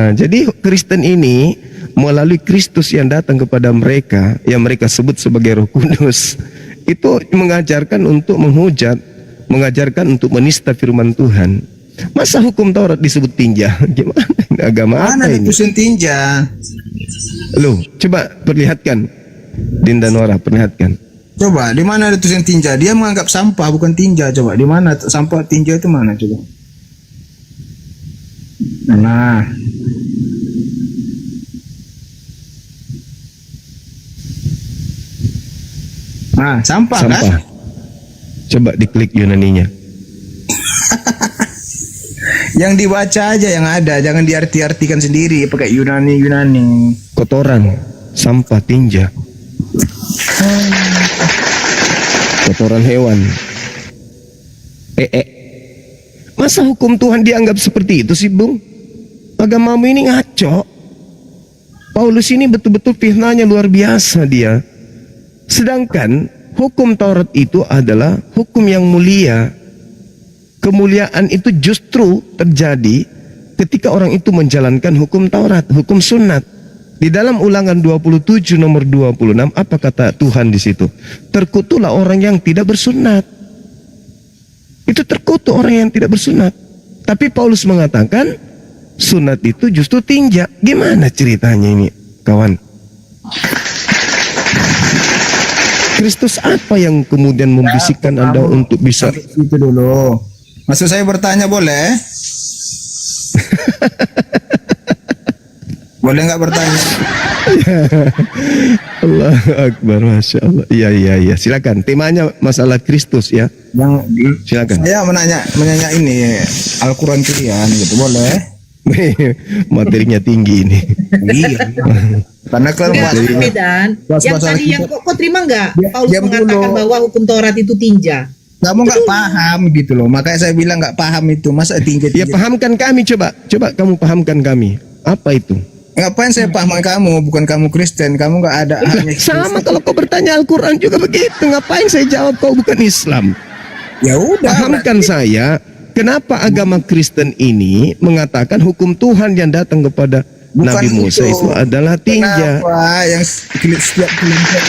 Nah, jadi Kristen ini melalui Kristus yang datang kepada mereka, yang mereka sebut sebagai Roh Kudus, itu mengajarkan untuk menghujat, mengajarkan untuk menista firman Tuhan. Masa hukum Taurat disebut tinja? Gimana? Agama Mana apa ini? itu tinja? Loh, coba perlihatkan, Dinda Nora, perlihatkan. Coba di mana ada tulisan tinja? Dia menganggap sampah bukan tinja. Coba di mana sampah tinja itu mana coba? Nah, sampah kan? Sampah. Coba diklik Yunaninya. Yang dibaca aja yang ada, jangan diarti-artikan sendiri pakai Yunani. Kotoran, sampah, tinja. Kotoran hewan. Masa hukum Tuhan dianggap seperti itu sih, Bung? Agamamu ini ngaco. Paulus ini betul-betul fitnahnya luar biasa dia. Sedangkan hukum Taurat itu adalah hukum yang mulia. Kemuliaan itu justru terjadi ketika orang itu menjalankan hukum Taurat, hukum sunat. Di dalam Ulangan 27 nomor 26, apa kata Tuhan di situ? Terkutuklah orang yang tidak bersunat. Itu terkutuk orang yang tidak bersunat. Tapi Paulus mengatakan sunat itu justru tinja. Gimana ceritanya ini, kawan? Kristus apa yang kemudian membisikkan Anda untuk bisa itu dulu? Maksud saya bertanya boleh? Boleh nggak bertanya? Allah Akbar, Masya Allah. Iya. Silakan. Temanya masalah Kristus ya. Silakan. Saya menanya ini Al-Quran kalian gitu, boleh? Materinya tinggi ini. Iya. Karena kan yang tadi yang kok terima nggak? Paulus mengatakan bahwa hukum Taurat itu tinja. Kamu nggak paham gitu loh, makanya saya bilang nggak paham itu. Masa tinja? Ya pahamkan kami, coba kamu pahamkan kami. Apa itu? Ngapain saya paham kamu? Bukan kamu Kristen, kamu nggak ada haknya. Sama kalau kau bertanya Al-Quran juga begitu. Ngapain saya jawab kau bukan Islam? Ya udah. Pahamkan saya, kenapa agama Kristen ini mengatakan hukum Tuhan yang datang kepada Nabi Musa itu adalah tinja. Kenapa yang setiap kelompok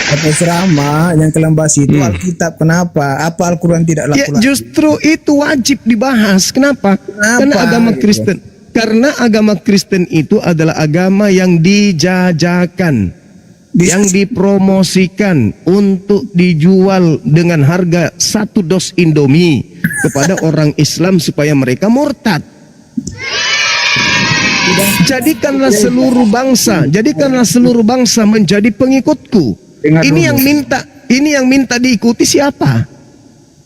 atau serama yang kelembas itu Alkitab, kenapa? Apa Al-Quran tidak laku? Ya justru itu wajib dibahas. Kenapa? Karena agama Kristen. Karena agama Kristen itu adalah agama yang dijajakan, yang dipromosikan untuk dijual dengan harga 1 dos Indomie kepada orang Islam supaya mereka murtad. Jadikanlah seluruh bangsa menjadi pengikutku. Ini yang minta diikuti siapa?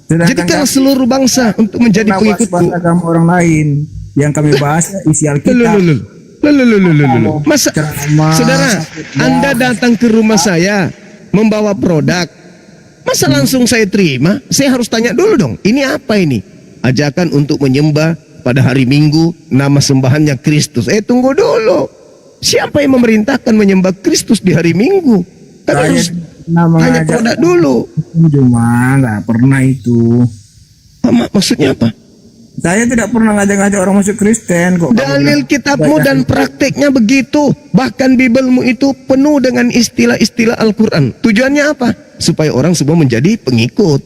Jadikanlah seluruh bangsa untuk menjadi pengikutku. Agama orang lain yang kami bahas isi Alkitab. Masa saudara, Anda datang ke rumah saya membawa produk, masa langsung saya terima? Saya harus tanya dulu dong, ini apa ini? Ajakan untuk menyembah pada hari Minggu, nama sembahannya Kristus. Tunggu dulu, siapa yang memerintahkan menyembah Kristus di hari Minggu? Kan harus tanya produk dulu. Cuma nggak pernah itu. Maksudnya apa? Saya tidak pernah ngajak-ngajak orang masuk Kristen kok. Dalil kitabmu dan prakteknya begitu. Bahkan Bibelmu itu penuh dengan istilah-istilah Al-Quran. Tujuannya apa? Supaya orang semua menjadi pengikut.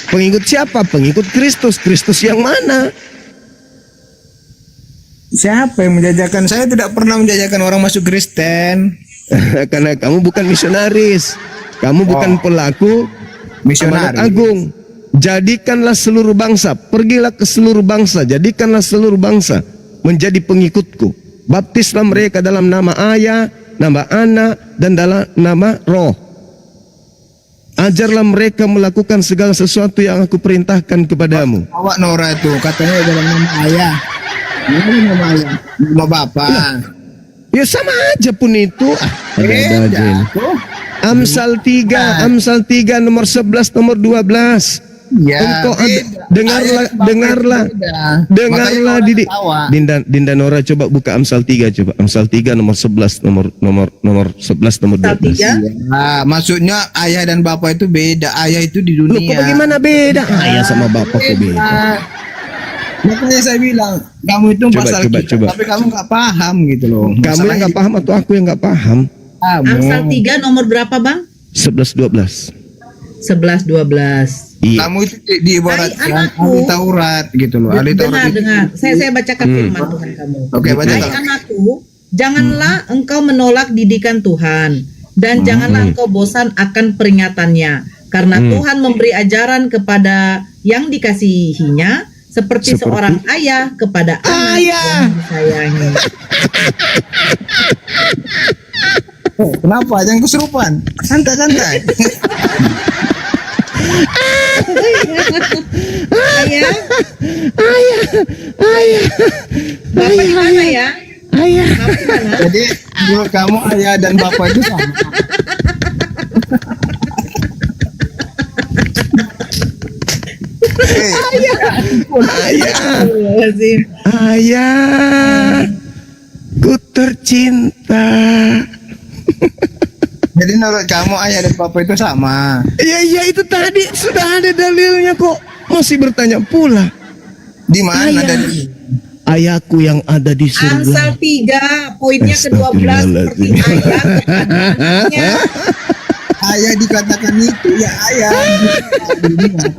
Pengikut siapa? Pengikut Kristus. Kristus yang mana? Siapa yang menjajakan? Saya tidak pernah menjajakan orang masuk Kristen. Karena kamu bukan misionaris. Kamu bukan pelaku misionaris agung. Jadikanlah seluruh bangsa, pergilah ke seluruh bangsa, jadikanlah seluruh bangsa menjadi pengikutku. Baptislah mereka dalam nama Ayah, nama Anak, dan dalam nama Roh. Ajarlah mereka melakukan segala sesuatu yang aku perintahkan kepadamu. Awak Nora itu katanya dalam nama Ayah. Ini nama Ayah, nama Bapa. Ya sama aja pun itu. Ada aja ini. Amsal 3 nomor 11 nomor 12. Ya, engkau dengarlah Didik. Dinda Nora coba buka Amsal 3 coba. Amsal 3 nomor 11 nomor 11 nomor 12. Ya, maksudnya ayah dan bapak itu beda. Ayah itu di dunia. Loh, kok bagaimana beda? Ayah sama bapak kok beda? Makanya saya bilang kamu itu Coba, pasal coba, kita, coba. tapi kamu nggak paham gitu loh. Kamu yang Masalahnya nggak paham atau aku yang nggak paham? kamu. Amsal 3 nomor berapa bang? 11-12. 11-12. Iya. Kamu itu diibaratkan Hai, anakku. ahli Taurat gitu loh. Ahli Taurat itu. Dengar. Saya bacakan firman Tuhan kamu. Oke, Hai bacakan. anakku, janganlah engkau menolak didikan Tuhan, dan janganlah engkau bosan akan peringatannya, karena Tuhan memberi ajaran kepada yang dikasihinya, seperti seorang ayah kepada anak yang disayangi. Kenapa? Jangan kesurupan. Santai-santai. Ayah, Bapak di mana ya? Bapak di mana? Jadi menurut kamu ayah dan bapak itu sama. Astagfirullahaladzim. Ayah, ku tercinta. Jadi menurut kamu ayah dan bapak itu sama. Iya itu tadi sudah ada dalilnya kok. Masih bertanya pula. Di mana Ayah. dari Ayahku yang ada di Amsal surga. 3 poinnya ke-12 seperti ayah kepada anaknya. ayah dikatakan itu ya ayah.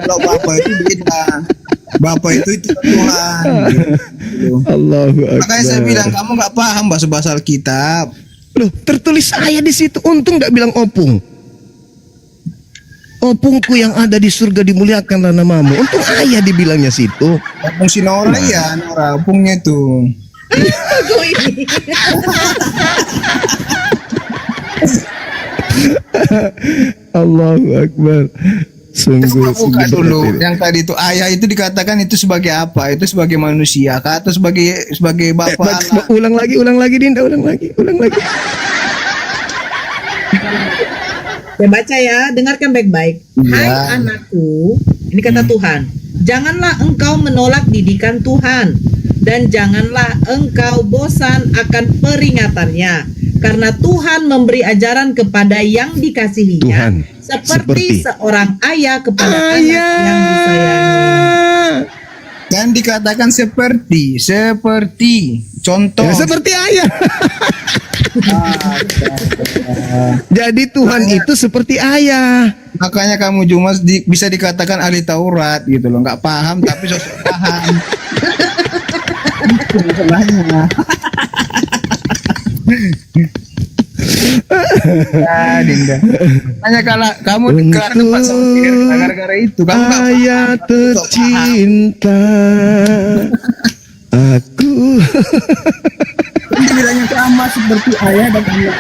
Kalau bapak itu beda. Bapak itu Tuhan. Gitu. Allahu Akbar. Makanya saya bilang kamu nggak paham bahasa Alkitab. Loh, tertulis ayah di situ. Untung nggak bilang opung. Opungku yang ada di surga dimuliakanlah namamu. Untung ayah dibilangnya situ. Opung si Nora ya, Nora opungnya itu. Aku ini. Allahu Akbar. Sungguh, Buka sungguh dulu. berat. Yang tadi itu ayah itu dikatakan itu sebagai apa? Itu sebagai manusia kah? Atau sebagai bapak Allah? Ulang lagi Dinda, ulang lagi. Saya baca ya, dengarkan baik-baik. Iya. Hai anakku, ini kata Tuhan, janganlah engkau menolak didikan Tuhan, dan janganlah engkau bosan akan peringatannya, karena Tuhan memberi ajaran kepada yang dikasihinya, Tuhan, seperti seperti seorang ayah kepada anak yang disayangi. Kan dikatakan seperti contoh. Ya, seperti ayah. Jadi Tuhan itu seperti ayah. Makanya kamu cuma bisa dikatakan ahli Taurat gitu loh, nggak paham tapi sosok paham. Itu masalahnya. Ya, Dinda. Hanya kalau kamu karena pasal gara-gara itu kamu nggak paham, Ayah tapi sosok paham. tercinta. Aku. Bilangnya sama seperti ayah dan anaknya.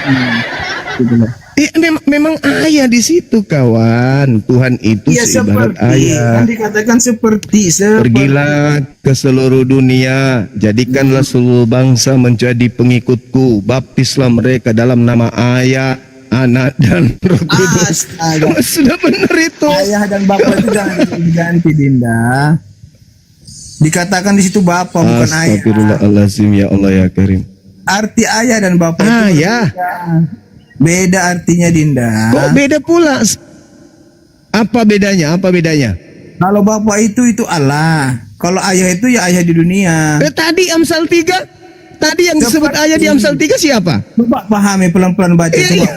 Gitu loh. Memang ayah di situ kawan. Tuhan itu Iya seibarat seperti ayah. kan dikatakan seperti. Pergilah ke seluruh dunia, jadikanlah seluruh bangsa menjadi pengikutku, baptislah mereka dalam nama Ayah, Anak dan Roh Kudus. Astaga. Sudah benar itu. Ayah dan bapak itu jangan diganti, Dinda. Dikatakan di situ bapak bukan ayah. Astagfirullahaladzim, ya Allah ya Karim. Arti ayah dan bapak itu Ayah. berbeda. Beda artinya, Dinda. Kok beda pula? Apa bedanya? Kalau bapak itu Allah. Kalau ayah itu ya ayah di dunia. Tadi Amsal 3, tadi yang disebut ayah di Amsal 3 siapa? Coba pahami pelan-pelan baca. Coba.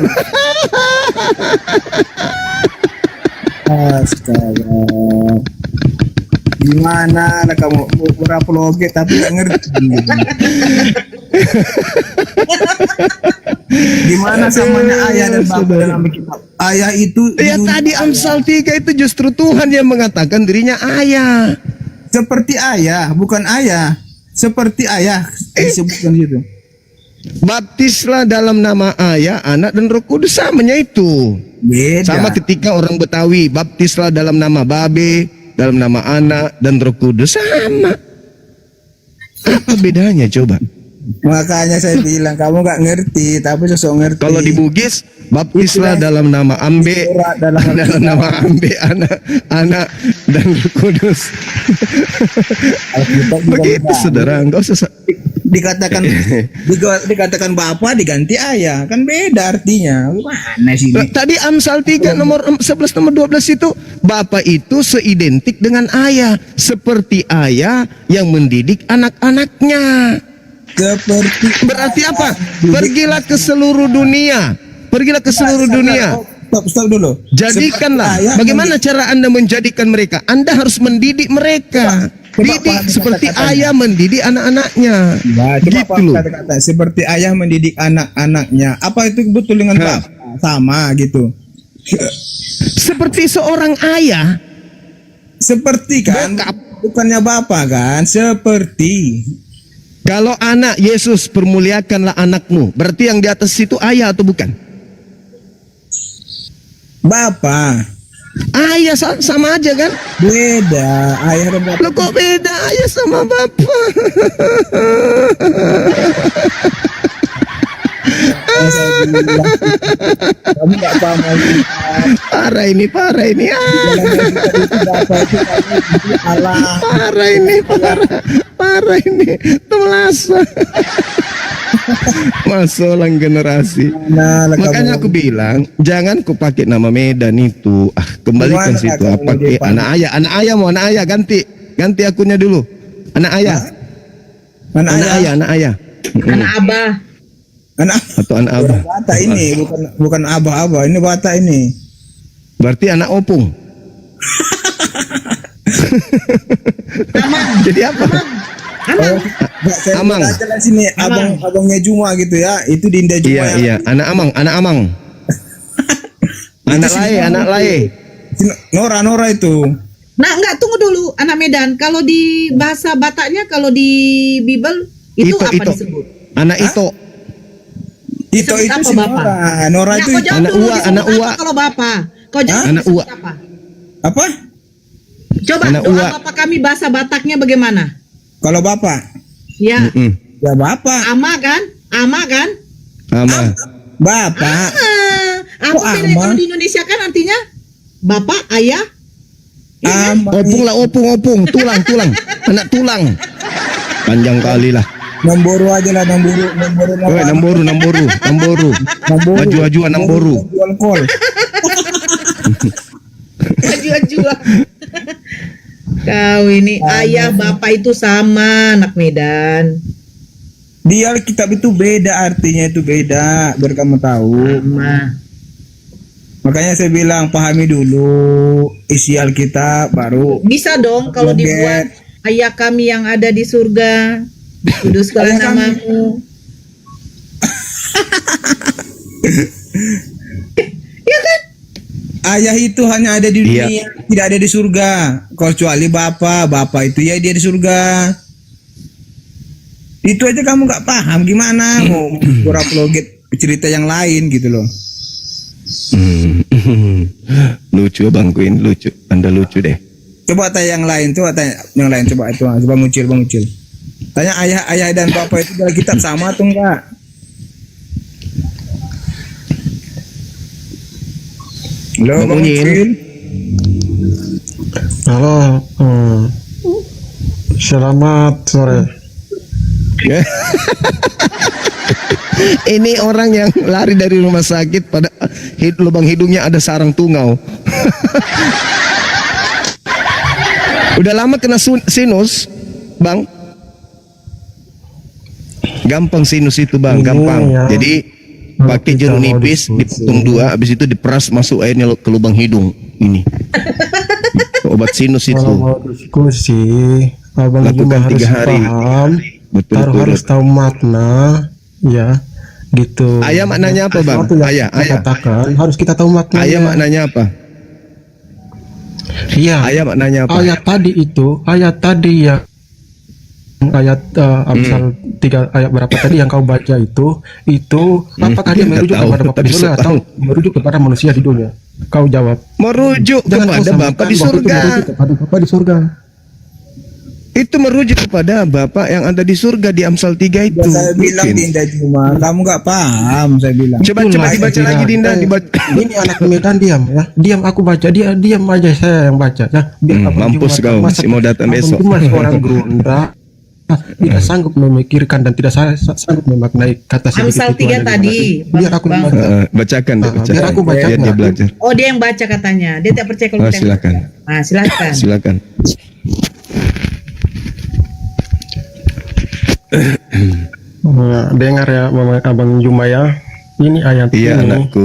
Astaga. Gimana lah kamu berapologi tapi nggak ngerti. Gimana samanya ayah dan bapak dalam kitab? Ayah itu Ya tadi Amsal 3 itu justru Tuhan yang mengatakan dirinya ayah. seperti ayah, bukan ayah. Seperti ayah disebutkan situ. Baptislah dalam nama Ayah, Anak dan Roh Kudus, samanya itu. Beda. Sama ketika orang Betawi baptislah dalam nama Babe, dalam nama Anak dan Roh Kudus, sama. Apa bedanya coba? Makanya saya bilang kamu nggak ngerti, tapi sosok ngerti. Kalau di Bugis baptislah dalam nama Ambe, dalam nama Ambe, Anak dan Roh Kudus. Alkitab juga Begitu berbeda. saudara, enggak usah dikatakan bapak diganti ayah, kan beda artinya. Gimana sih ini? Tadi Amsal 3 nomor 11 nomor 12 itu bapak itu seidentik dengan ayah, seperti ayah yang mendidik anak-anaknya. Seperti Berarti apa? Pergilah ke seluruh dunia. Pergilah ke seluruh dunia. Stop dulu. Jadikanlah. Seperti ayah Bagaimana cara Anda menjadikan mereka? Anda harus mendidik mereka. Coba Didik pahami seperti kata-katanya. ayah mendidik anak-anaknya. Nah, coba Gitu paham loh. kata-kata seperti ayah mendidik anak-anaknya. Apa itu betul dengan bapak? Sama gitu. Seperti seorang ayah. Seperti kan? Bokap. Bukannya bapak kan? Seperti. Kalau anak Yesus permuliakanlah anakmu. Berarti yang di atas itu ayah atau bukan? Bapak. Ayah sama aja kan? Beda. Ayah dan bapak. Lo kok beda ayah sama bapak? Saya bilang, kamu nggak paham lagi. Parah ini. Bapak itu kamu itu Allah. Parah ini. Temelasa. Masalah generasi. Nah, Makanya aku bilang, jangan ku pakai nama Medan itu. Kembalikan Gimana situ. kamu Pakai dipanggil? anak ayah ganti akunnya dulu. Anak ayah. Anak ayah. Anak ayah. Anak abah. Anak Atau anak abah. bata ini bukan abah-abah, ini bata ini. Berarti anak opung. Jadi apa? Oh, saya Amang. aja lah sini abangnya Juma gitu ya. Itu Dinda Juma yang Iya, anak amang. anak lae. Nora itu. Nah, enggak, tunggu dulu, anak Medan. Kalau di bahasa Bataknya, kalau di Bible itu Ito, apa Ito. disebut? Anak itu. Itu Disebut apa, si Bapak? Nora. Nora Nah, itu kau jawab anak dulu, uwa, disebut anak apa uwa. kalau Bapak? Kau jawab Anak disebut uwa. apa? apa? Coba Anak doa uwa. Bapak kami bahasa Bataknya bagaimana? Kalau bapak, Ya, Mm-mm. ya bapak. ama kan? Ama kan? Ama. Bapak. Apa Kok bedanya ama? kalau di Indonesia kan artinya bapak, ayah? Ama. Opung lah, opung. Tulang. Anak tulang. Panjang kali lah. Namboru aja lah, namboru. Woi, namboru. Baju-bajuan namboru. Jual kol. Jual. Kau ini ayah bapak itu sama, anak Medan. Di Alkitab itu beda, artinya itu beda, biar kamu tahu. Sama. Makanya saya bilang pahami dulu isi Alkitab baru. Bisa dong kalau Oke. dibuat ayah kami yang ada di surga, dikuduskanlah Ayah kami. namamu. Ya kan? Ayah itu hanya ada di dunia, Iya. tidak ada di surga. Kecuali Bapak itu ya dia di surga. Itu aja kamu nggak paham gimana mau pura-pura cerita yang lain gitu loh. Lucu Bang Queen, lucu. Anda lucu deh. Coba tanya yang lain, coba itu, coba ngucil. Tanya ayah dan bapak itu dalam kitab sama atau enggak? Halo, Bang Bang Unyil. Unyil. Halo, selamat sore. Ini orang yang lari dari rumah sakit pada lubang hidungnya ada sarang tungau. Udah lama kena sinus, Bang. Gampang sinus itu, Bang, Ini gampang. ya. Jadi pakai Kita jeruk mau nipis, diskusi. dipotong 2, habis itu diperas masuk airnya ke lubang hidung. Ini. Obat sinus Kalau itu. mau diskusi, abang Lakukan juga harus 3 hari. paham, Betul-betul. harus tahu makna, ya, gitu. Ayah maknanya apa, Bang? Sesuatu yang Ayah. kita katakan harus kita tahu maknanya. Ayah maknanya apa? Iya. Ayah maknanya apa? Ayat tadi yang ayat Amsal 3 ayat berapa tadi yang kau baca itu apakah dia nggak merujuk tahu, kepada Bapa tapi di surga saya atau tahu. merujuk kepada manusia di dunia? Kau jawab. Merujuk Jangan kau kepada samakan Bapa di bahwa itu surga. merujuk kepada Bapa di surga. Itu merujuk kepada Bapak yang ada di surga di Amsal 3 itu. Ya, saya bilang Mungkin. Dinda Juma, kamu nggak paham saya bilang. Coba Itulah dibaca saya lagi bilang. Dinda, dibaca. Ini anak Medan diam ya. Diam aku baca, dia diam aja saya yang baca ya. Biar Abang mampus Jumat, kau, masa masih mau datang Abang besok. Jumat seorang gerunda tidak sanggup memikirkan dan tidak sanggup memaknai kata Amsal 3 tadi. Biar aku Bang. baca. Bacakan, bacakan. Biar aku baca. Biar dia belajar. Oh, dia yang baca katanya. Dia tidak percaya kalau Oh, kita yang silakan. baca. Nah, silakan. Silakan. Dengar ya Mama Abang Juma ya. Ini ayat Iya, ini. anakku.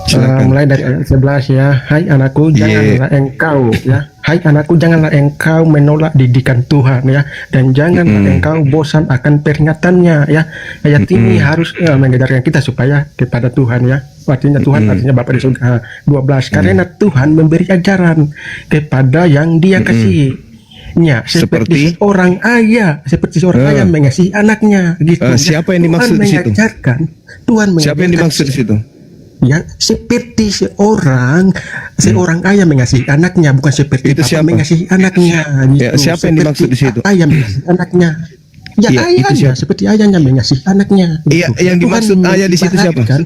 Silakan. Mulai dari ayat 11 ya. Hai anakku, janganlah engkau ya. Hai anakku, janganlah engkau menolak didikan Tuhan ya, dan janganlah engkau bosan akan peringatannya ya. Ayat ini harus mengajarkan kita supaya kepada Tuhan ya. Artinya Tuhan artinya Bapa di surga. 12 karena Tuhan memberi ajaran kepada yang Dia kasihnya seperti orang ayah, seperti seorang ayah mengasihi anaknya gitu. Siapa yang dimaksud Tuhan di situ? mengajarkan, Tuhan Siapa yang dimaksud di situ? ya seperti seorang ayah mengasihi anaknya, bukan seperti Itu bapak siapa? mengasihi anaknya gitu. Ya, siapa yang dimaksud di situ? Ayah mengasihi anaknya, ya Iya, itu ayahnya siapa? seperti ayahnya mengasihi anaknya gitu. Iya, yang dimaksud Tuhan ayah di situ siapa? mengibaratkan,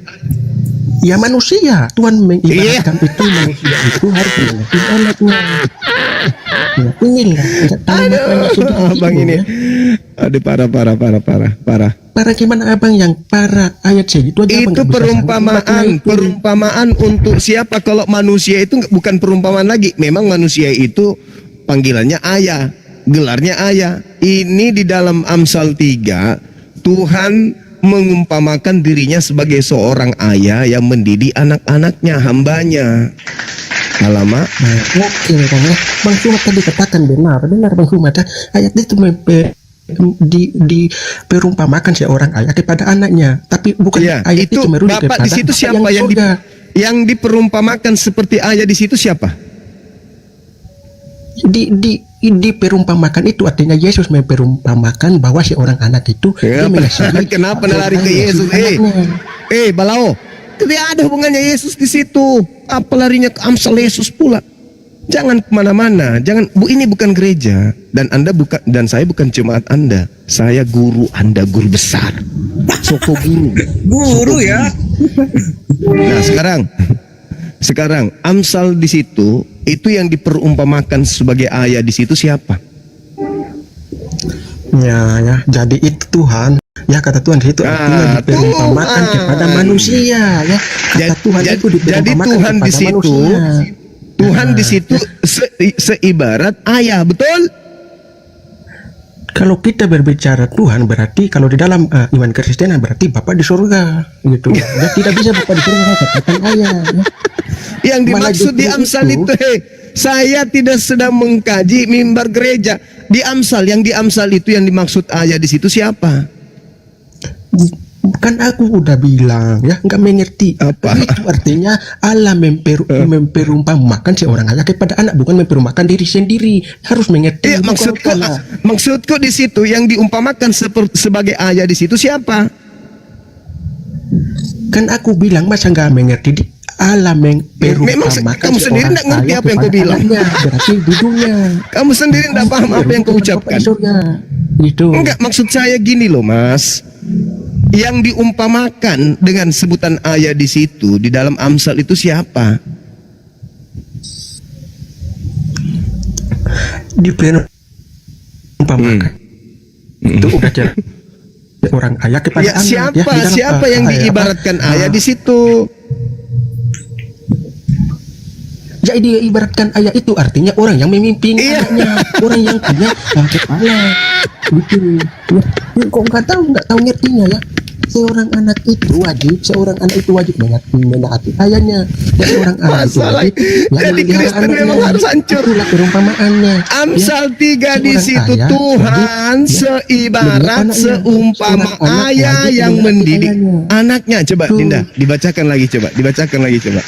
ya manusia. Tuhan mengibaratkan itu manusia itu harus mengasihi anaknya. Ya, inilah maknanya sudah Abang itu, ini. ya. Aduh, parah. Para gimana abang yang para ayat segitu aja abang Itu nggak bisa sanggup makna itu. perumpamaan untuk siapa? Kalau manusia itu bukan perumpamaan lagi. Memang manusia itu panggilannya ayah, gelarnya ayah. Ini di dalam Amsal 3, Tuhan mengumpamakan dirinya sebagai seorang ayah yang mendidik anak-anaknya, hambanya. Alamak. Oke Bang ya. Bang Sumat tadi katakan benar Bang Sumat ya. Ayat itu diperumpamakan seorang ayah kepada anaknya, tapi bukan Ya, ayat itu merujuk Bapak di kepada situ Bapa siapa yang surga. yang diperumpamakan seperti ayah di situ siapa? Diperumpamakan itu artinya Yesus memperumpamakan bahwa seorang anak itu dia mengasihi Kenapa lari ke orang Yesus? mengasihi anaknya. Balao. Tidak ada hubungannya Yesus di situ. Apa larinya ke Amsal Yesus pula? Jangan kemana-mana. Ini bukan gereja, dan Anda bukan, dan saya bukan jemaat Anda. Saya guru Anda, guru besar. Soko guru. Guru ya. Nah, sekarang Amsal di situ itu yang diperumpamakan sebagai ayah di situ siapa? Ya, jadi itu Tuhan. Ya kata Tuhan di situ artinya diperumpamakan Tuhan. kepada manusia ya. Kata Tuhan itu diperumpamakan Tuhan kepada di situ, manusia. Tuhan di situ seibarat ayah, betul? Kalau kita berbicara Tuhan berarti kalau di dalam iman Kristen berarti Bapa di surga gitu. Ya, tidak bisa Bapa di surga katakan ayah. Ya. Yang dimaksud di Amsal itu, saya tidak sedang mengkaji mimbar gereja. Di Amsal itu yang dimaksud ayah di situ siapa? Kan aku udah bilang ya, nggak mengerti Apa? itu artinya Allah memperumpamakan seorang ayah kepada anak, bukan memperumpamakan diri sendiri. Harus mengerti. Iya, maksudku di situ yang diumpamakan sebagai ayah di situ siapa? Kan aku bilang masa nggak mengerti Allah memperumpamakan kamu sendiri seorang nggak ngerti ayah apa yang kau kepada bilang. anaknya, berarti di dunia. Kamu sendiri tidak paham apa yang kau ucapkan. Gitu. Enggak, maksud saya gini loh Mas. Yang diumpamakan dengan sebutan ayah di situ di dalam Amsal itu siapa? Diperumpamakan. Itu udah jelas. Orang ayah kepada Ya, anak. siapa yang diibaratkan ayah di situ? Jadi ibaratkan ayah itu artinya orang yang memimpin Iya. anaknya, orang yang punya kepala, gitu. Ya, kok nggak tahu ngertinya ya. Seorang anak itu wajib menaati ayahnya. Dan seorang anak itu Masalah. wajib Jadi Kristen memang harus hancur. Itulah perumpamaannya. Amsal 3 di Seorang situ ayah Tuhan wajib, seibarat anaknya. seumpama Seorang anak ayah wajib yang menaati mendidik ayahnya. anaknya. Coba Tuh. Dinda, dibacakan lagi coba.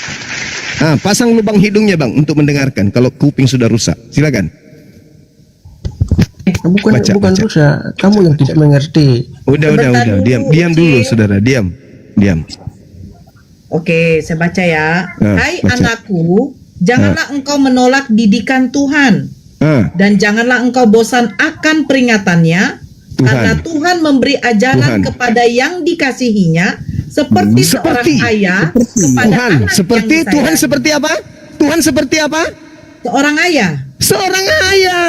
Pasang lubang hidungnya Bang untuk mendengarkan kalau kuping sudah rusak. Silakan. Bukan Baca. rusak, kamu yang tidak mengerti. Udah. Sebentar Diam dulu Cing. Saudara, diam. Oke, saya baca ya. Hai baca. anakku, janganlah engkau menolak didikan Tuhan, Ah, dan janganlah engkau bosan akan peringatannya, Tuhan. karena Tuhan memberi ajaran Tuhan. kepada yang dikasihinya, seperti seorang ayah kepada Tuhan anak seperti yang Tuhan disayangi. seperti apa? Tuhan seperti apa? seorang ayah. Seorang ayah.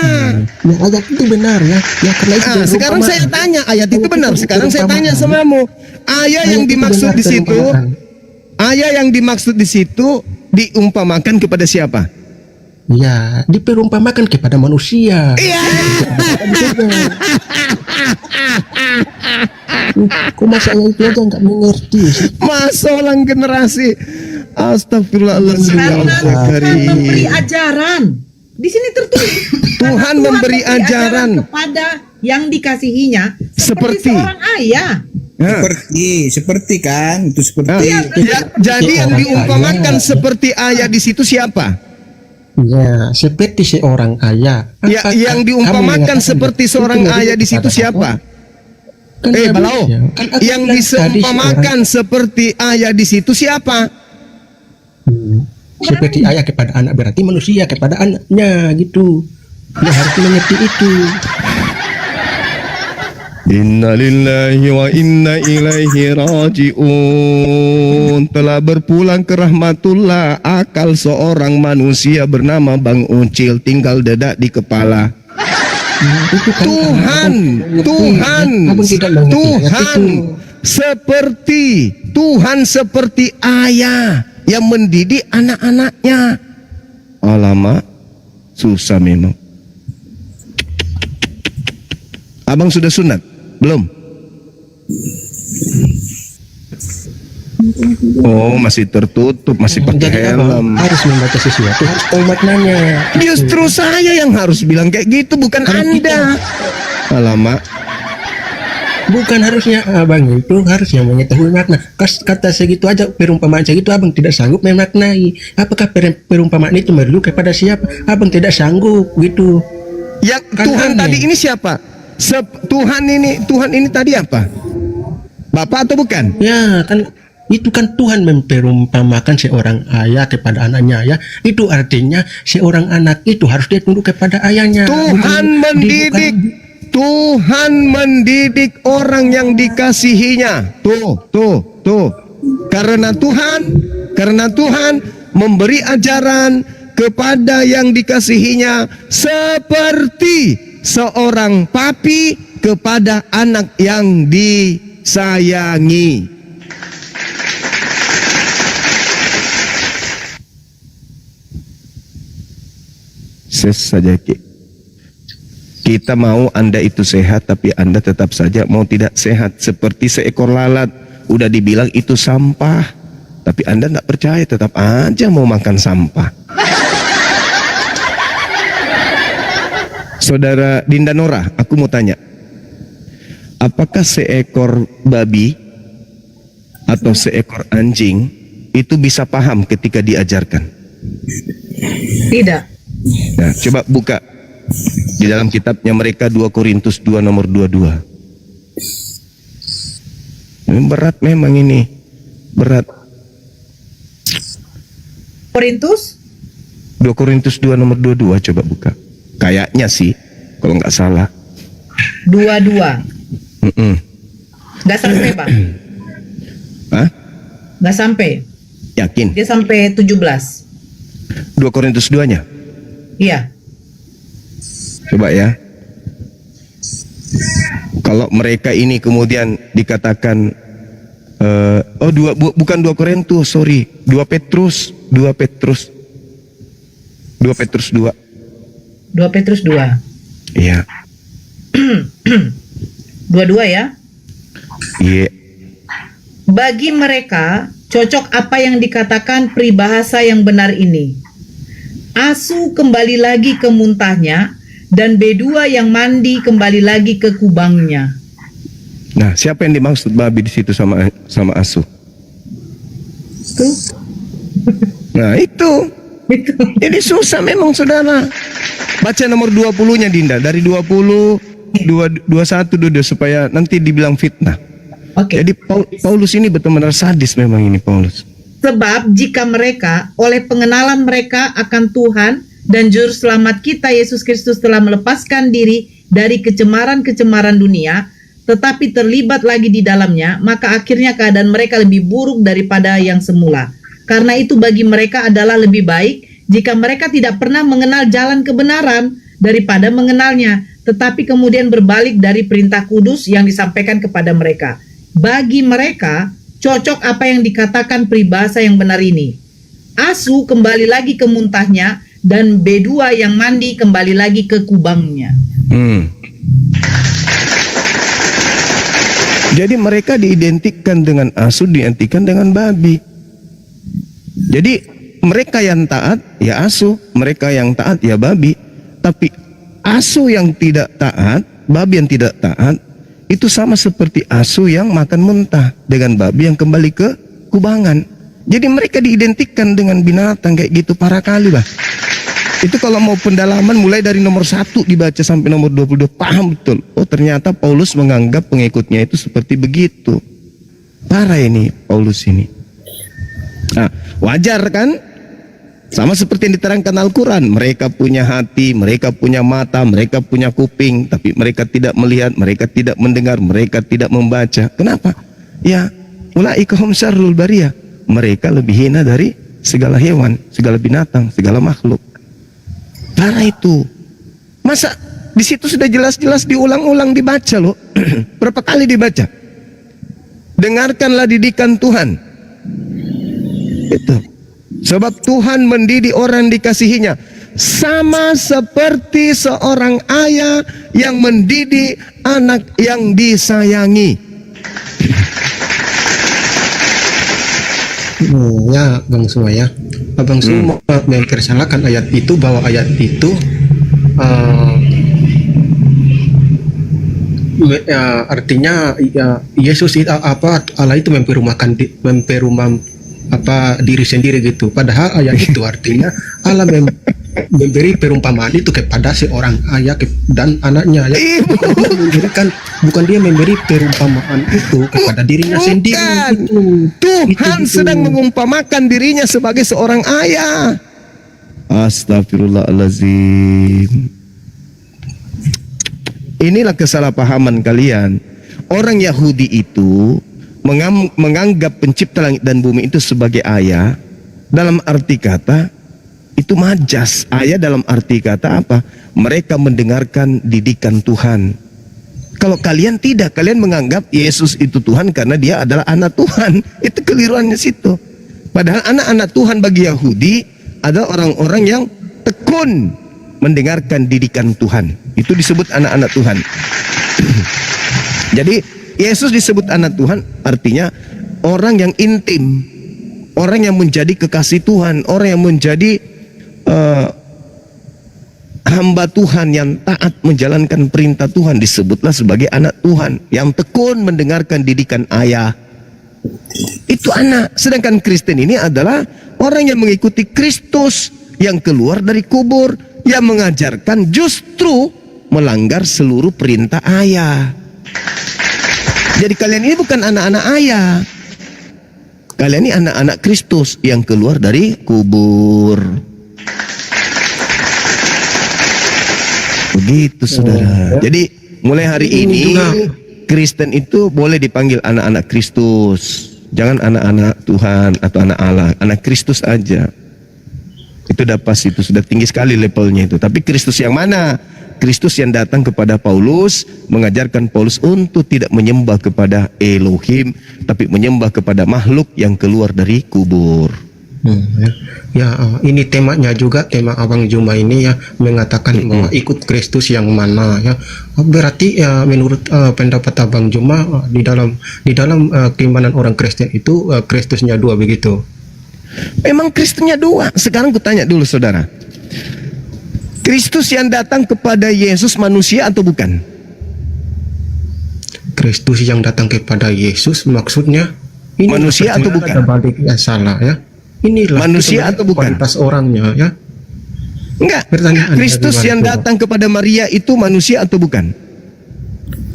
Ya, ayat itu benar ya. Ya karena itu Ah, sekarang saya tanya, ayat itu benar. Sekarang saya tanya samamu. Ayah yang Ayat itu dimaksud benar, di situ, perumpamaan. ayah yang dimaksud di situ diumpamakan kepada siapa? Ya, diperumpamakan kepada manusia. Iya. Kok masa ayat itu aja nggak mengerti sih? Masa orang generasi. Astagfirullahaladzim. ya Karena Allah Tuhan memberi karim. ajaran. Di sini tertulis Tuhan karena memberi ajaran kepada yang dikasihinya Seperti. seorang ayah. Ya. Seperti kan, itu Ah, seperti. jadi yang diumpamakan seperti ayah di situ siapa? Ya, seperti seorang ayah. Ya, Apakah yang kamu diumpamakan mengatakan seperti itu seorang merujuk ayah di situ kepada siapa? apa? Kan Eh, tidak Balau. bisa. Kan aku Yang bilang tadi diseumpamakan seperti ayah di situ siapa? seperti ayah kepada anak, berarti manusia kepada anaknya gitu. Dia harus mengerti itu. Inna lillahi wa inna ilaihi raji'un. Telah berpulang ke rahmatullah akal seorang manusia bernama Bang Ucil, tinggal dedak di kepala. Itu kan Tuhan, Tuhan, abang tidak mengerti. Tuhan seperti ayah yang mendidik anak-anaknya. Alamak, susah memang. Abang sudah sunat? Belum? Oh, masih tertutup, masih pakai Jadi abang helm. harus membaca sesuatu, harus tahu maknanya. Justru saya yang harus bilang kayak gitu, bukan Anda. Alamak. Bukan harusnya abang itu harusnya mengetahui makna. Kata segitu aja, perumpamaan segitu abang tidak sanggup memaknai. Apakah perumpamaan itu merujuk kepada siapa? Abang tidak sanggup gitu. Yang Kan Tuhan aneh. tadi ini siapa? Tuhan ini tadi apa? Bapak atau bukan? Ya kan itu kan Tuhan memperumpamakan seorang ayah kepada anaknya ya. Itu artinya seorang anak itu harus dia tunduk kepada ayahnya. Tuhan mendidik orang yang dikasihinya. Tuh. Karena Tuhan memberi ajaran kepada yang dikasihinya seperti seorang papi kepada anak yang disayangi. Saja kita mau Anda itu sehat, tapi Anda tetap saja mau tidak sehat. Seperti seekor lalat, udah dibilang itu sampah, tapi Anda tidak percaya, tetap aja mau makan sampah. Saudara Dinda Nora, aku mau tanya, apakah seekor babi atau seekor anjing itu bisa paham ketika diajarkan? Tidak. Nah, coba buka di dalam kitabnya mereka 2 Korintus 2 nomor 22. Ini berat memang ini. Berat. Korintus 2 Korintus 2 nomor 22 coba buka. Kayaknya sih kalau nggak salah. 22. Gak sampai, Bang. Hah? Gak sampai. Yakin? Dia sampai 17. 2 Korintus 2-nya. Iya. Coba ya. Kalau mereka ini kemudian dikatakan bukan 2 Korintus, sorry, 2 Petrus 2. 2 Petrus 2. 2 Petrus 2. Iya. 22 ya. Iya. Bagi mereka cocok apa yang dikatakan peribahasa yang benar ini. Asu kembali lagi ke muntahnya, dan B2 yang mandi kembali lagi ke kubangnya. Nah, siapa yang dimaksud babi di situ sama asu? Tuh. Nah, itu. Itu. Jadi susah memang saudara. Baca nomor 20-nya Dinda, dari 20 21 22 supaya nanti dibilang fitnah. Oke. Jadi Paulus ini betul-benar sadis memang ini Paulus. Sebab jika mereka oleh pengenalan mereka akan Tuhan dan Juru Selamat kita Yesus Kristus telah melepaskan diri dari kecemaran-kecemaran dunia, tetapi terlibat lagi di dalamnya, maka akhirnya keadaan mereka lebih buruk daripada yang semula. Karena itu bagi mereka adalah lebih baik jika mereka tidak pernah mengenal jalan kebenaran daripada mengenalnya, tetapi kemudian berbalik dari perintah kudus yang disampaikan kepada mereka. Bagi mereka, cocok apa yang dikatakan peribahasa yang benar ini. Asu kembali lagi ke muntahnya, dan B2 yang mandi kembali lagi ke kubangnya. Jadi mereka diidentikan dengan asu, diidentikan dengan babi. Jadi mereka yang taat ya asu, mereka yang taat ya babi. Tapi asu yang tidak taat, babi yang tidak taat, itu sama seperti asu yang makan mentah dengan babi yang kembali ke kubangan. Jadi mereka diidentikan dengan binatang kayak gitu para kali bah. Itu kalau mau pendalaman mulai dari nomor 1 dibaca sampai nomor 22 paham betul. Oh ternyata Paulus menganggap pengikutnya itu seperti begitu. Parah ini Paulus ini. Nah wajar kan? Sama seperti yang diterangkan Al-Quran. Mereka punya hati, mereka punya mata, mereka punya kuping, tapi mereka tidak melihat, mereka tidak mendengar, mereka tidak membaca. Kenapa? Ya ulaika hum syarrul bariyah. Mereka lebih hina dari segala hewan, segala binatang, segala makhluk. Parah itu. Masa di situ sudah jelas-jelas diulang-ulang dibaca loh. Berapa kali dibaca? Dengarkanlah didikan Tuhan. Itu. Sebab Tuhan mendidik orang dikasihinya sama seperti seorang ayah yang mendidik anak yang disayangi. Ya Bang Su ya, Abang Su mau mempersalahkan ayat itu bahwa ayat itu artinya ya, Yesus itu Allah itu memperumahkan diri sendiri gitu. Padahal ayat itu artinya Allah memberi perumpamaan itu kepada seorang ayah dan anaknya ya. Bukan dia memberi perumpamaan itu kepada dirinya sendiri gitu. Tuhan sedang mengumpamakan dirinya sebagai seorang ayah. Astagfirullahaladzim. Inilah kesalahpahaman kalian. Orang Yahudi itu menganggap pencipta langit dan bumi itu sebagai ayah. Dalam arti kata itu majas. Ayah dalam arti kata apa? Mereka mendengarkan didikan Tuhan. Kalau kalian tidak, kalian menganggap Yesus itu Tuhan karena dia adalah anak Tuhan. Itu keliruannya situ. Padahal anak-anak Tuhan bagi Yahudi adalah orang-orang yang tekun mendengarkan didikan Tuhan. Itu disebut anak-anak Tuhan. Jadi Yesus disebut anak Tuhan artinya orang yang intim, orang yang menjadi kekasih Tuhan, orang yang menjadi hamba Tuhan yang taat menjalankan perintah Tuhan, disebutlah sebagai anak Tuhan yang tekun mendengarkan didikan ayah. Itu anak. Sedangkan Kristen ini adalah orang yang mengikuti Kristus, yang keluar dari kubur, yang mengajarkan justru melanggar seluruh perintah ayah. Jadi kalian ini bukan anak-anak ayah. Kalian ini anak-anak Kristus yang keluar dari kubur. Begitu saudara. Jadi mulai hari ini Kristen itu boleh dipanggil anak-anak Kristus. Jangan anak-anak Tuhan atau anak Allah. Anak Kristus aja. Itu udah pas, itu sudah tinggi sekali levelnya itu. Tapi Kristus yang mana? Kristus yang datang kepada Paulus, mengajarkan Paulus untuk tidak menyembah kepada Elohim, tapi menyembah kepada makhluk yang keluar dari kubur. Ini temanya juga, tema Abang Juma ini ya, mengatakan bahwa ikut Kristus yang mana ya. Berarti ya menurut pendapat Abang Juma di dalam keimanan orang Kristen itu Kristusnya dua begitu. Memang Kristusnya dua. Sekarang kutanya dulu saudara, Kristus yang datang kepada Yesus manusia atau bukan? Kristus yang datang kepada Yesus maksudnya ini manusia atau bukan? Ada balik yang salah ya. Inilah manusia atau bukan? Kualitas orangnya ya. Enggak. Kristus yang datang kepada Maria itu manusia atau bukan?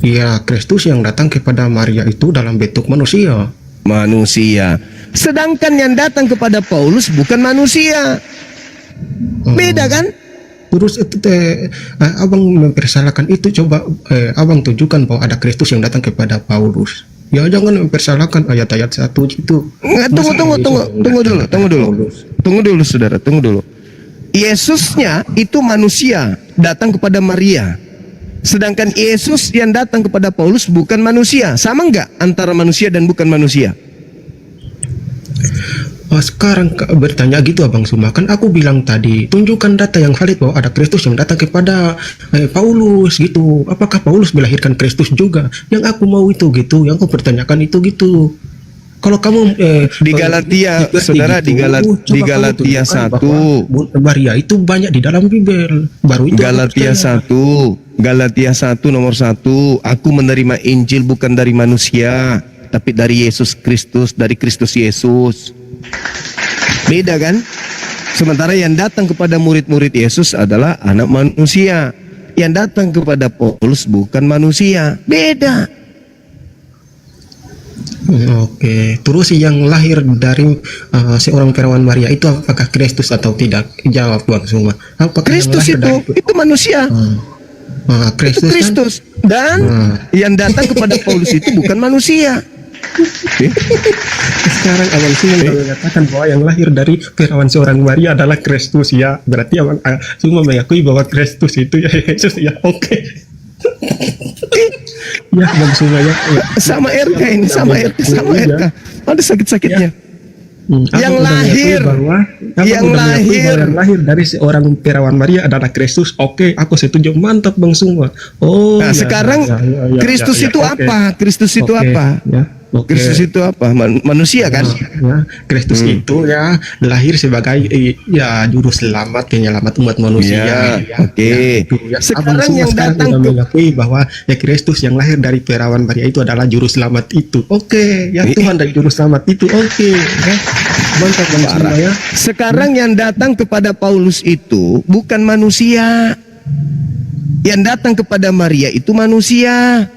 Iya, Kristus yang datang kepada Maria itu dalam bentuk manusia. Manusia. Sedangkan yang datang kepada Paulus bukan manusia. Beda kan? Terus abang mempersalahkan itu, coba abang tunjukkan bahwa ada Kristus yang datang kepada Paulus. Ya jangan mempersalahkan ayat-ayat 1 itu. Tunggu dulu saudara, tunggu dulu. Yesusnya itu manusia datang kepada Maria. Sedangkan Yesus yang datang kepada Paulus bukan manusia. Sama enggak antara manusia dan bukan manusia? Sekarang bertanya gitu Abang Suma, kan aku bilang tadi tunjukkan data yang valid bahwa ada Kristus yang datang kepada Paulus gitu. Apakah Paulus melahirkan Kristus juga? Yang aku mau itu gitu, yang aku pertanyakan itu gitu. Kalau kamu Di Galatia, saudara, di Galatia 1, Maria itu banyak di dalam Bible. Baru itu Galatia 1, Galatia 1 nomor 1, aku menerima Injil bukan dari manusia, tapi dari Yesus Kristus, dari Kristus Yesus. Beda kan? Sementara yang datang kepada murid-murid Yesus adalah anak manusia. Yang datang kepada Paulus bukan manusia. Beda. Oke, terus yang lahir dari seorang perawan Maria itu apakah Kristus atau tidak? Jawab Bang Suma. Apakah Kristus yang lahir itu manusia. Kristus, Itu Kristus. Dan yang datang kepada Paulus itu bukan manusia. Sekarang Abang Suma sudah mengatakan bahwa yang lahir dari perawan seorang Maria adalah Kristus ya. Berarti Abang Suma mengakui bahwa Kristus itu ya Yesus ya. Oke. Ya Bang Suma ya. Sama RK ini, sama RK. Ada sakit-sakitnya. Yang lahir, yang lahir dari seorang perawan Maria adalah Kristus. Oke, aku setuju. Mantap Bang Suma. Oh, nah, ya, sekarang Kristus itu apa? Kristus itu apa? Ya. Kristus itu apa? Manusia kan? Ya, Kristus itu ya lahir sebagai ya juru selamat, penyelamat umat manusia. Oke. Sekarang yang datang mengakui bahwa ya Kristus yang lahir dari perawan Maria itu adalah juru selamat itu. Oke, ya Tuhan dari juru selamat itu. Oke. Ya. Mantap Bang Suma ya. Sekarang yang datang kepada Paulus itu bukan manusia. Yang datang kepada Maria itu manusia.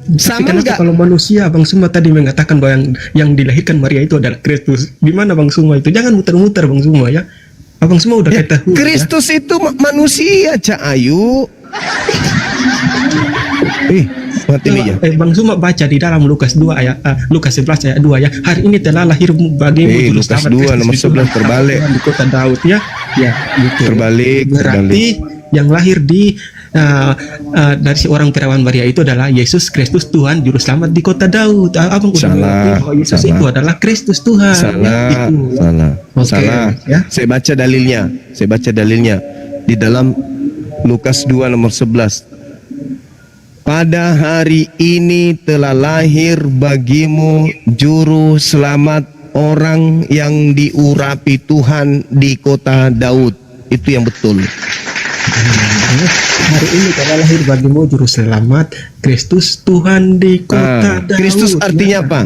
Sama enggak? Kalau manusia Bang Suma tadi mengatakan bahwa yang dilahirkan Maria itu adalah Kristus. Gimana Bang Suma itu? Jangan muter-muter Bang Suma ya. Abang Suma udah ketahui. Kristus itu manusia, Cak Ayu. Mati nih ya. Bang Suma baca di dalam Lukas 2 ayat Lukas 11 ayat 2 ya. Hari ini telah lahir bagimu juru Lukas selamat 2 nomor 11 terbalik. Di kota Daud ya. Ya, gitu. Berarti yang lahir dari seorang perawan Maria itu adalah Yesus Kristus Tuhan juru selamat di kota Daud. Abang udah mengakui bahwa Yesus itu adalah Kristus Tuhan. Salah. Ya. Saya baca dalilnya di dalam Lukas 2 nomor 11. Pada hari ini telah lahir bagimu juru selamat, orang yang diurapi Tuhan di kota Daud. Itu yang betul. Hari ini telah lahir bagimu juru selamat, Kristus Tuhan di kota Daud. Kristus artinya apa?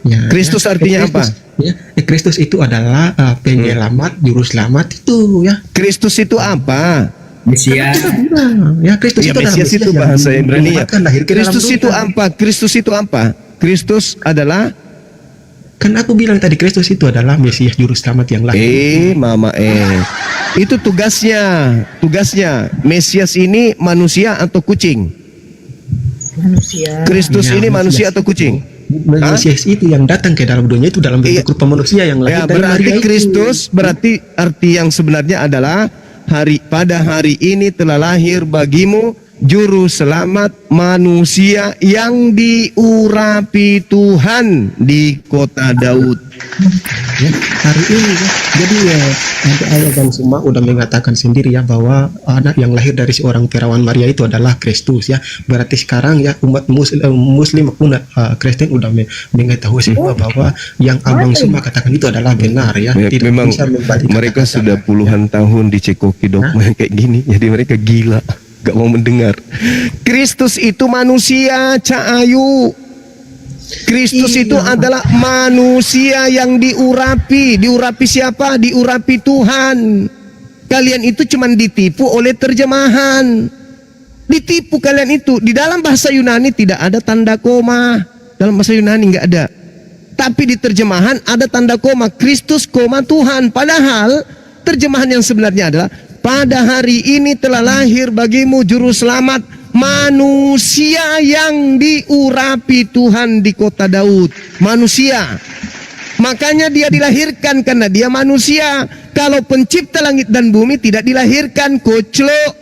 Ya, Kristus artinya apa? Ya, Kristus itu adalah penyelamat, juru selamat itu ya. Kristus itu apa? Mesias. Ya, Kristus itu Mesias itu bahasa Ibrani ya. Kristus itu apa? apa? Kristus itu apa? Kristus adalah, kan aku bilang tadi Kristus itu adalah Mesias juru selamat yang lahir. Itu tugasnya. Mesias ini manusia atau kucing? Manusia. Kristus ini manusia atau kucing? Mesias itu yang datang ke dalam dunia itu dalam bentuk rupa manusia yang lahir dari berarti Maria Kristus itu. Berarti arti yang sebenarnya adalah pada hari ini telah lahir bagimu juru selamat, manusia yang diurapi Tuhan di kota Daud. Ya, hari ini ya. Jadi ya nanti ayah Bang Suma udah mengatakan sendiri ya bahwa anak yang lahir dari seorang perawan Maria itu adalah Kristus ya. Berarti sekarang ya umat Muslim maupun Kristen udah mengetahui semua bahwa yang Abang Suma katakan itu adalah benar ya. Tidak Memang bisa membalikan mereka kata-kata. sudah puluhan tahun dicekoki dogma kayak gini, jadi mereka gila, gak mau mendengar. Kristus itu manusia, Cak Ayu. Kristus itu adalah manusia yang diurapi. Diurapi siapa? Diurapi Tuhan. Kalian itu cuma ditipu oleh terjemahan. Ditipu kalian itu. Di dalam bahasa Yunani tidak ada tanda koma. Dalam bahasa Yunani nggak ada. Tapi di terjemahan ada tanda koma. Kristus, koma Tuhan. Padahal terjemahan yang sebenarnya adalah pada hari ini telah lahir bagimu juru selamat, manusia yang diurapi Tuhan di kota Daud. Manusia Makanya dia dilahirkan karena dia manusia. Kalau pencipta langit dan bumi tidak dilahirkan, koclok.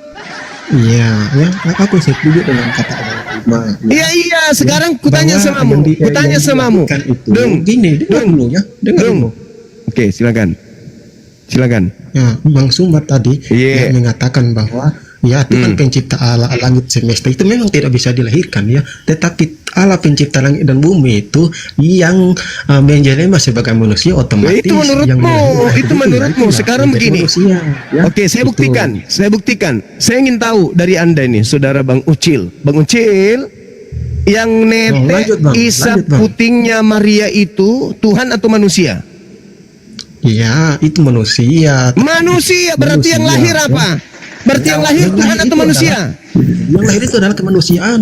Iya, ya, aku setuju dengan kata ulama. Iya iya, sekarang kutanya Bahwa samamu. yang Kutanya yang samamu. dilakukan itu, Dung. gini, dengar dulu ya, dengar Dung. dulu. Oke, silakan. Silakan. Ya, Bang Sumbat tadi Iya. yang mengatakan bahwa ya Tuhan pencipta langit semesta itu memang tidak bisa dilahirkan ya, tetapi Allah pencipta langit dan bumi itu yang menjelma sebagai manusia otomatis Itu menurutmu, yang dilahirkan itu menurutmu. itulah Sekarang menjadi begini. manusia, ya. Oke, saya Itu. buktikan. Saya buktikan. Saya ingin tahu dari Anda ini, Saudara Bang Ucil. Bang Ucil, yang netek lanjut, Bang. isap Lanjut, Bang. putingnya Maria itu Tuhan atau manusia? Iya, itu manusia. Manusia, berarti yang Manusia, lahir ya. apa? Berarti yang lahir Yang Tuhan lahir atau itu manusia? Yang lahir itu adalah kemanusiaan.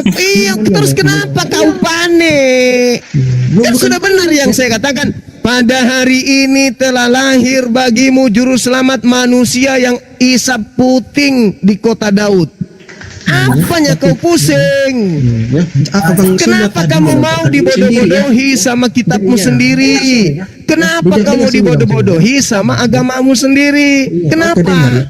Iya, terus kenapa kau panik? Kan sudah benar yang saya katakan. Pada hari ini telah lahir bagimu juru selamat manusia yang isap puting di kota Daud. Apanya kau pusing? Ya, Bang Kenapa Sumbat tadi kamu mau mengatakan sendiri, dibodoh-bodohi sama kitabmu Iya. sendiri? Kenapa Udah kamu jelas, dibodoh-bodohi sama agamamu sendiri? Iya, oke, Kenapa? dengar ya.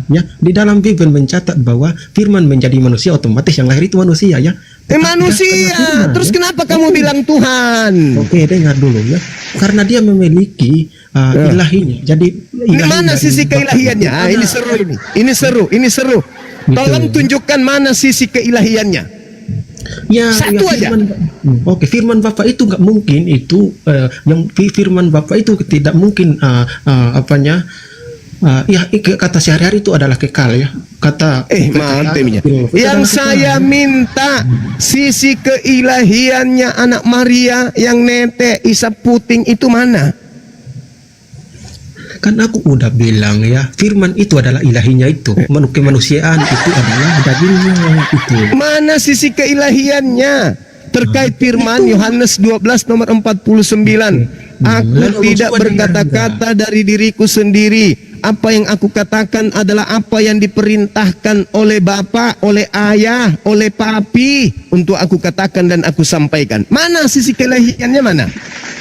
Ya, di dalam Bible mencatat bahwa firman menjadi manusia, otomatis yang lahir itu manusia ya. Manusia. Firman, Terus ya. kenapa kamu bilang Tuhan? Oke, dengar dulu ya. Karena dia memiliki ilahinya. Jadi Ini ilahi mana dari sisi Bapa keilahiannya? itu Ah, ini seru ini. Ini seru, ini seru. Tolong tunjukkan mana sisi keilahiannya. Ya, Satu aja. Oke, firman Bapak itu nggak mungkin itu yang firman Bapak itu tidak mungkin apanya ya kata sehari-hari itu adalah kekal ya. Kata Mantemnya. itu Yang adalah saya kekal. minta sisi keilahiannya anak Maria yang netek isap puting itu mana? Kan aku udah bilang ya, firman itu adalah ilahinya itu. Kemanusiaan itu adalah dagingnya itu. Mana sisi keilahiannya? Terkait firman Yohanes 12 nomor 49. Aku Lalu tidak coba berkata-kata dari diriku sendiri. Apa yang aku katakan adalah apa yang diperintahkan oleh Bapa, oleh Ayah, oleh Papi untuk aku katakan dan aku sampaikan. Mana sisi keilahiannya mana?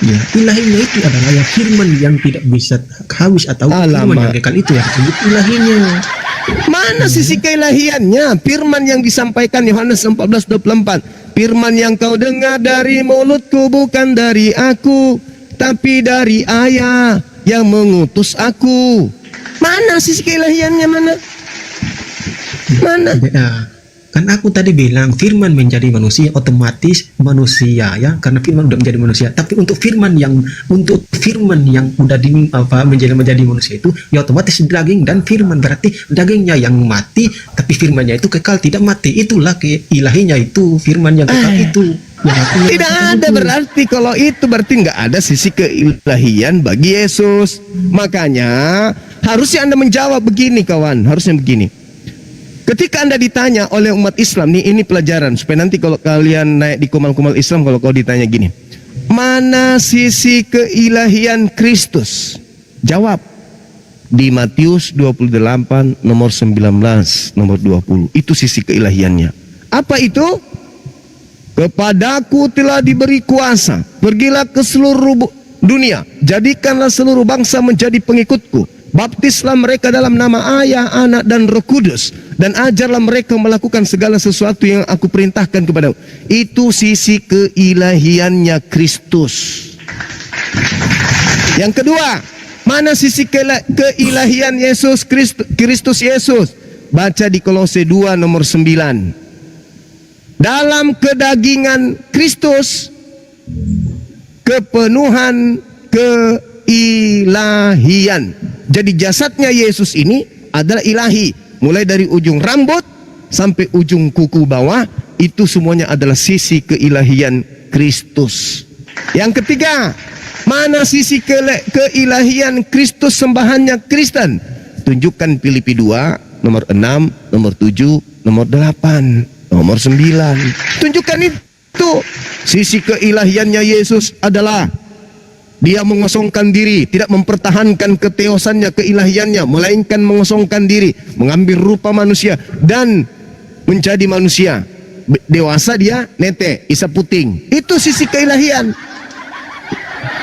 Ya, ilahinya itu adalah yang firman yang tidak bisa habis atau firman Alamak. yang kekal itu yang disebut ilahinya. Mana sisi keilahiannya? Firman yang disampaikan Yohanes 14:24. Firman yang kau dengar dari mulutku bukan dari aku, tapi dari Ayah yang mengutus aku. Mana sisi keilahiannya mana? Mana? Ya, kan aku tadi bilang firman menjadi manusia otomatis manusia ya, karena firman udah menjadi manusia. Tapi untuk firman yang udah menjadi manusia itu ya otomatis daging dan firman, berarti dagingnya yang mati tapi firmannya itu kekal tidak mati. Itulah ilahinya itu firman yang kekal itu. Ya, Tidak ada berarti kalau itu berarti nggak ada sisi keilahian bagi Yesus. Makanya harusnya Anda menjawab begini kawan, harusnya begini. Ketika Anda ditanya oleh umat Islam nih, ini pelajaran supaya nanti kalau kalian naik di kumal-kumal Islam, kalau kau ditanya gini, mana sisi keilahian Kristus? Jawab di Matius 28 nomor 19 nomor 20. Itu sisi keilahiannya. Apa itu? Kepadaku telah diberi kuasa, pergilah ke seluruh dunia, jadikanlah seluruh bangsa menjadi pengikutku, baptislah mereka dalam nama Ayah, Anak dan Roh Kudus, dan ajarlah mereka melakukan segala sesuatu yang aku perintahkan kepadamu. Itu sisi keilahiannya Kristus. Yang kedua, mana sisi keilahian Yesus Kristus Yesus? Baca di Kolose 2 nomor 9. Dalam kedagingan Kristus, kepenuhan keilahian. Jadi jasadnya Yesus ini adalah ilahi. Mulai dari ujung rambut sampai ujung kuku bawah, itu semuanya adalah sisi keilahian Kristus. Yang ketiga, mana sisi keilahian Kristus sembahannya Kristen? Tunjukkan Filipi 2 nomor 6, nomor 7, nomor 8. Nomor 9. Tunjukkan itu. Sisi keilahiannya Yesus adalah dia mengosongkan diri, tidak mempertahankan keteosannya, keilahiannya, melainkan mengosongkan diri, mengambil rupa manusia dan menjadi manusia. Dewasa dia netek, isap puting. Itu sisi keilahian.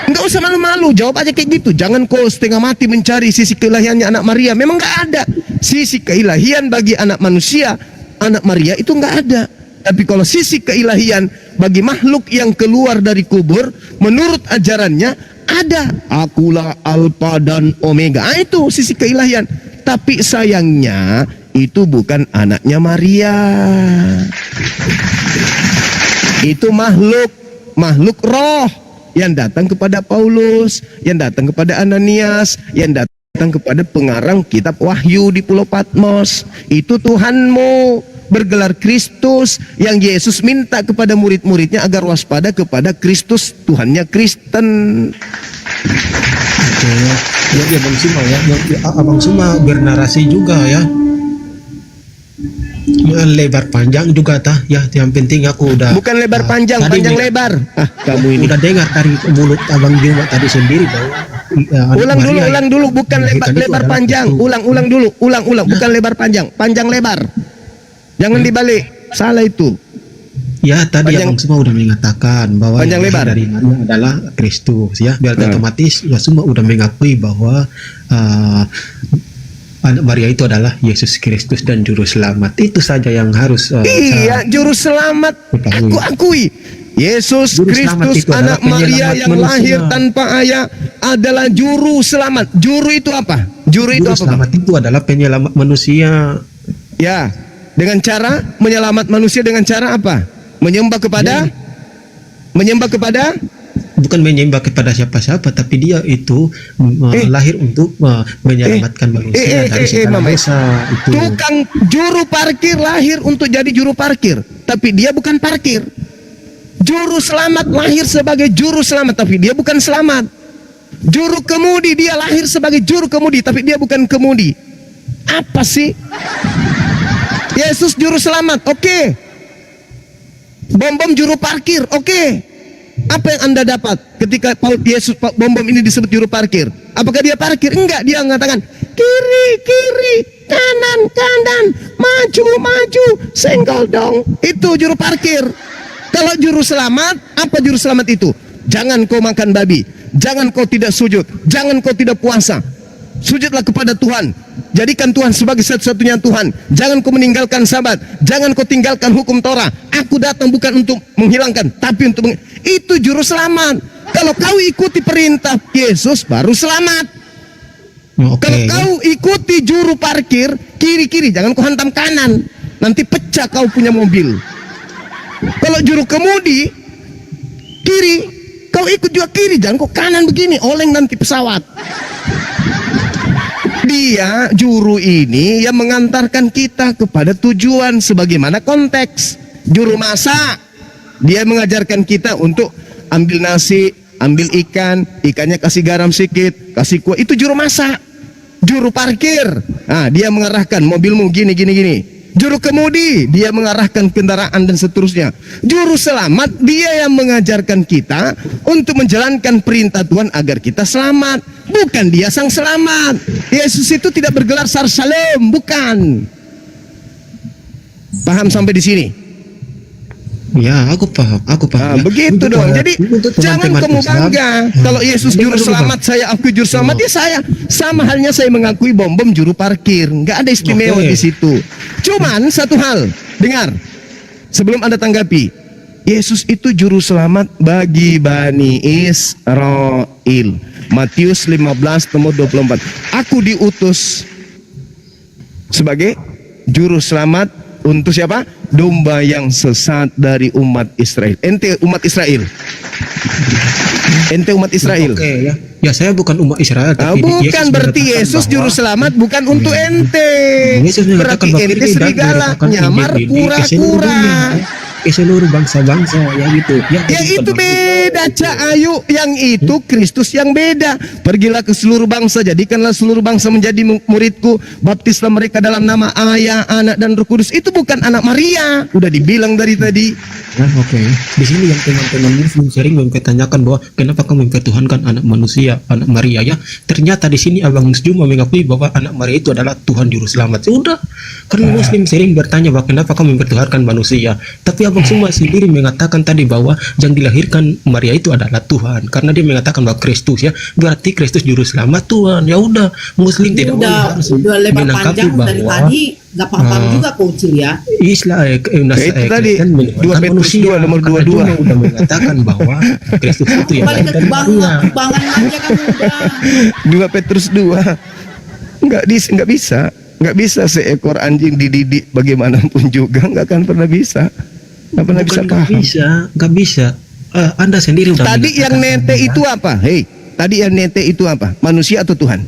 Nggak usah malu-malu, jawab aja kayak gitu. Jangan kau setengah mati mencari sisi keilahiannya anak Maria. Memang nggak ada sisi keilahian bagi anak manusia, anak Maria itu nggak ada. Tapi kalau sisi keilahian bagi makhluk yang keluar dari kubur, menurut ajarannya ada. Akulah Alfa dan Omega. Itu sisi keilahian. Tapi sayangnya itu bukan anaknya Maria. Itu makhluk roh yang datang kepada Paulus, yang datang kepada Ananias, yang datang kepada pengarang kitab Wahyu di Pulau Patmos. Itu Tuhanmu bergelar Kristus, yang Yesus minta kepada murid-muridnya agar waspada kepada Kristus, Tuhannya Kristen. Oke, ya Bang Suma ya, Abang Suma bernarasi juga ya. Lebar panjang juga tah ya, yang penting aku udah Bukan lebar panjang, panjang lebar. Kamu ini udah dengar dari mulut Abang Juma tadi sendiri bahwa ulang dulu, bukan lebar panjang. Ulang dulu, bukan lebar panjang, panjang lebar. Jangan dibalik, salah itu. Ya tadi Abang semua udah mengatakan bahwa panjang yang lebar dari Maria adalah Kristus ya, biar otomatis ya semua udah mengakui bahwa anak Maria itu adalah Yesus Kristus dan Juru Selamat. Itu saja yang harus iya, Juru Selamat. Aku akui Yesus Juru Selamat Kristus itu anak adalah Maria penyelamat yang manusia. lahir tanpa ayah adalah Juru Selamat. Juru itu apa? Juru itu Juru apa, Bang? Selamat itu adalah penyelamat manusia. Ya, dengan cara menyelamat manusia dengan cara apa? Menyembah kepada Bukan menyembah kepada siapa-siapa, tapi dia itu lahir untuk menyelamatkan manusia dari segala dosa itu. Tukang juru parkir lahir untuk jadi juru parkir, tapi dia bukan parkir. Juru selamat lahir sebagai juru selamat, tapi dia bukan selamat. Juru kemudi, dia lahir sebagai juru kemudi, tapi dia bukan kemudi. Apa sih? Yesus juru selamat, oke. Bom juru parkir, oke. Apa yang Anda dapat ketika Yesus bom ini disebut juru parkir? Apakah dia parkir? Enggak, dia mengatakan kiri, kanan, maju, senggol dong. Itu juru parkir. Kalau juru selamat, apa juru selamat itu? Jangan kau makan babi, jangan kau tidak sujud, jangan kau tidak puasa. Sujudlah kepada Tuhan, jadikan Tuhan sebagai satu-satunya Tuhan. Jangan kau meninggalkan sabat, jangan kau tinggalkan hukum Torah. Aku datang bukan untuk menghilangkan, tapi untuk itu juru selamat. Kalau kau ikuti perintah Yesus, baru selamat. Kalau kau ikuti juru parkir, kiri, jangan kau hantam kanan, nanti pecah kau punya mobil. Kalau juru kemudi, kiri, kau ikut juga kiri, jangan kau kanan begini, oleng nanti pesawat. Dia juru ini yang mengantarkan kita kepada tujuan sebagaimana konteks. Juru masak, dia mengajarkan kita untuk ambil nasi, ambil ikannya kasih garam sedikit, kasih kuah. Itu juru masak. Juru parkir, dia mengarahkan mobilmu gini. Juru kemudi, dia mengarahkan kendaraan dan seterusnya. Juru selamat, dia yang mengajarkan kita untuk menjalankan perintah Tuhan agar kita selamat. Bukan dia sang selamat. Yesus itu tidak bergelar Sar Shalom, bukan. Paham sampai di sini? Ya, aku paham. Begitu Untuk dong. Jadi jangan kamu bangga kalau Yesus juru selamat, saya aku juru selamat. Ya saya sama halnya saya mengakui bom juru parkir. Nggak ada istimewa di situ. Cuman satu hal, dengar. Sebelum Anda tanggapi, Yesus itu juru selamat bagi Bani Israel. Matius 15 nomor 24. Aku diutus sebagai juru selamat untuk siapa? Domba yang sesat dari umat Israel. Ente umat Israel. Oke, ya. Ya, saya bukan umat Israel, tapi bukan berarti Yesus juru selamat bukan untuk ente. Yesus Berarti ente serigala, nyamar kura-kura. Ke seluruh bangsa-bangsa ya gitu. Ya itu beda, Cak Ayu. Yang itu Kristus yang beda. Pergilah ke seluruh bangsa, jadikanlah seluruh bangsa menjadi muridku, baptislah mereka dalam nama Ayah, Anak dan Roh Kudus. Itu bukan anak Maria. Udah dibilang dari tadi. Nah, oke. Di sini yang teman-teman Muslim sering mempertanyakan bahwa kenapa kamu mempertuhankan anak manusia, anak Maria ya? Ternyata di sini Abang cuma mengakui bahwa anak Maria itu adalah Tuhan Juru Selamat. Sudah. Karena Muslim sering bertanya bahwa kenapa kamu mempertuhankan manusia. Tapi Abang semua sendiri mengatakan tadi bahwa yang dilahirkan Maria itu adalah Tuhan. Karena dia mengatakan bahwa Kristus ya, berarti Kristus Juru Selamat Tuhan. Ya udah, Muslim tidak udah lebar panjang dari tadi, nggak paham juga kecil ya. Itu tadi 2 Petrus 2 nomor 22 udah mengatakan bahwa Kristus itu yang Balik ke kebangan aja kamu udah. 2 Petrus 2 nggak bisa seekor anjing dididik bagaimanapun juga nggak akan pernah bisa paham. Nggak bisa. Anda sendiri udah Tadi yang nete itu apa? Tadi yang nete itu apa? Manusia atau Tuhan?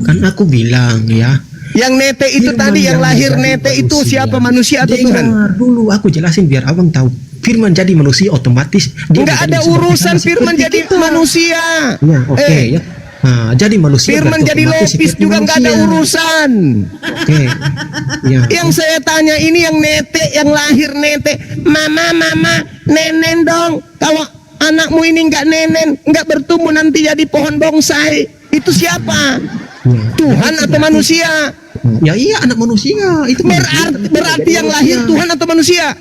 Kan aku bilang ya. Yang nete itu Firman tadi yang lahir menjadi nete itu manusia. siapa, manusia atau Dengar Tuhan? dulu aku jelasin biar Abang tahu. Firman jadi manusia otomatis dia Enggak menjadi ada seperti urusan sama firman seperti jadi kita. manusia. Ya, oke ya. Nah, jadi manusia Firman berarti jadi otomatis lopis seperti juga nggak ada manusia. urusan. Oke. Ya. Yang saya tanya ini yang nete, yang lahir nete, mama, nenen dong. Kalau anakmu ini nggak nenen, nggak bertumbuh nanti jadi pohon bonsai. Itu siapa? Ya. Tuhan atau manusia? Ya iya anak manusia itu Berarti yang lahir Tuhan atau manusia?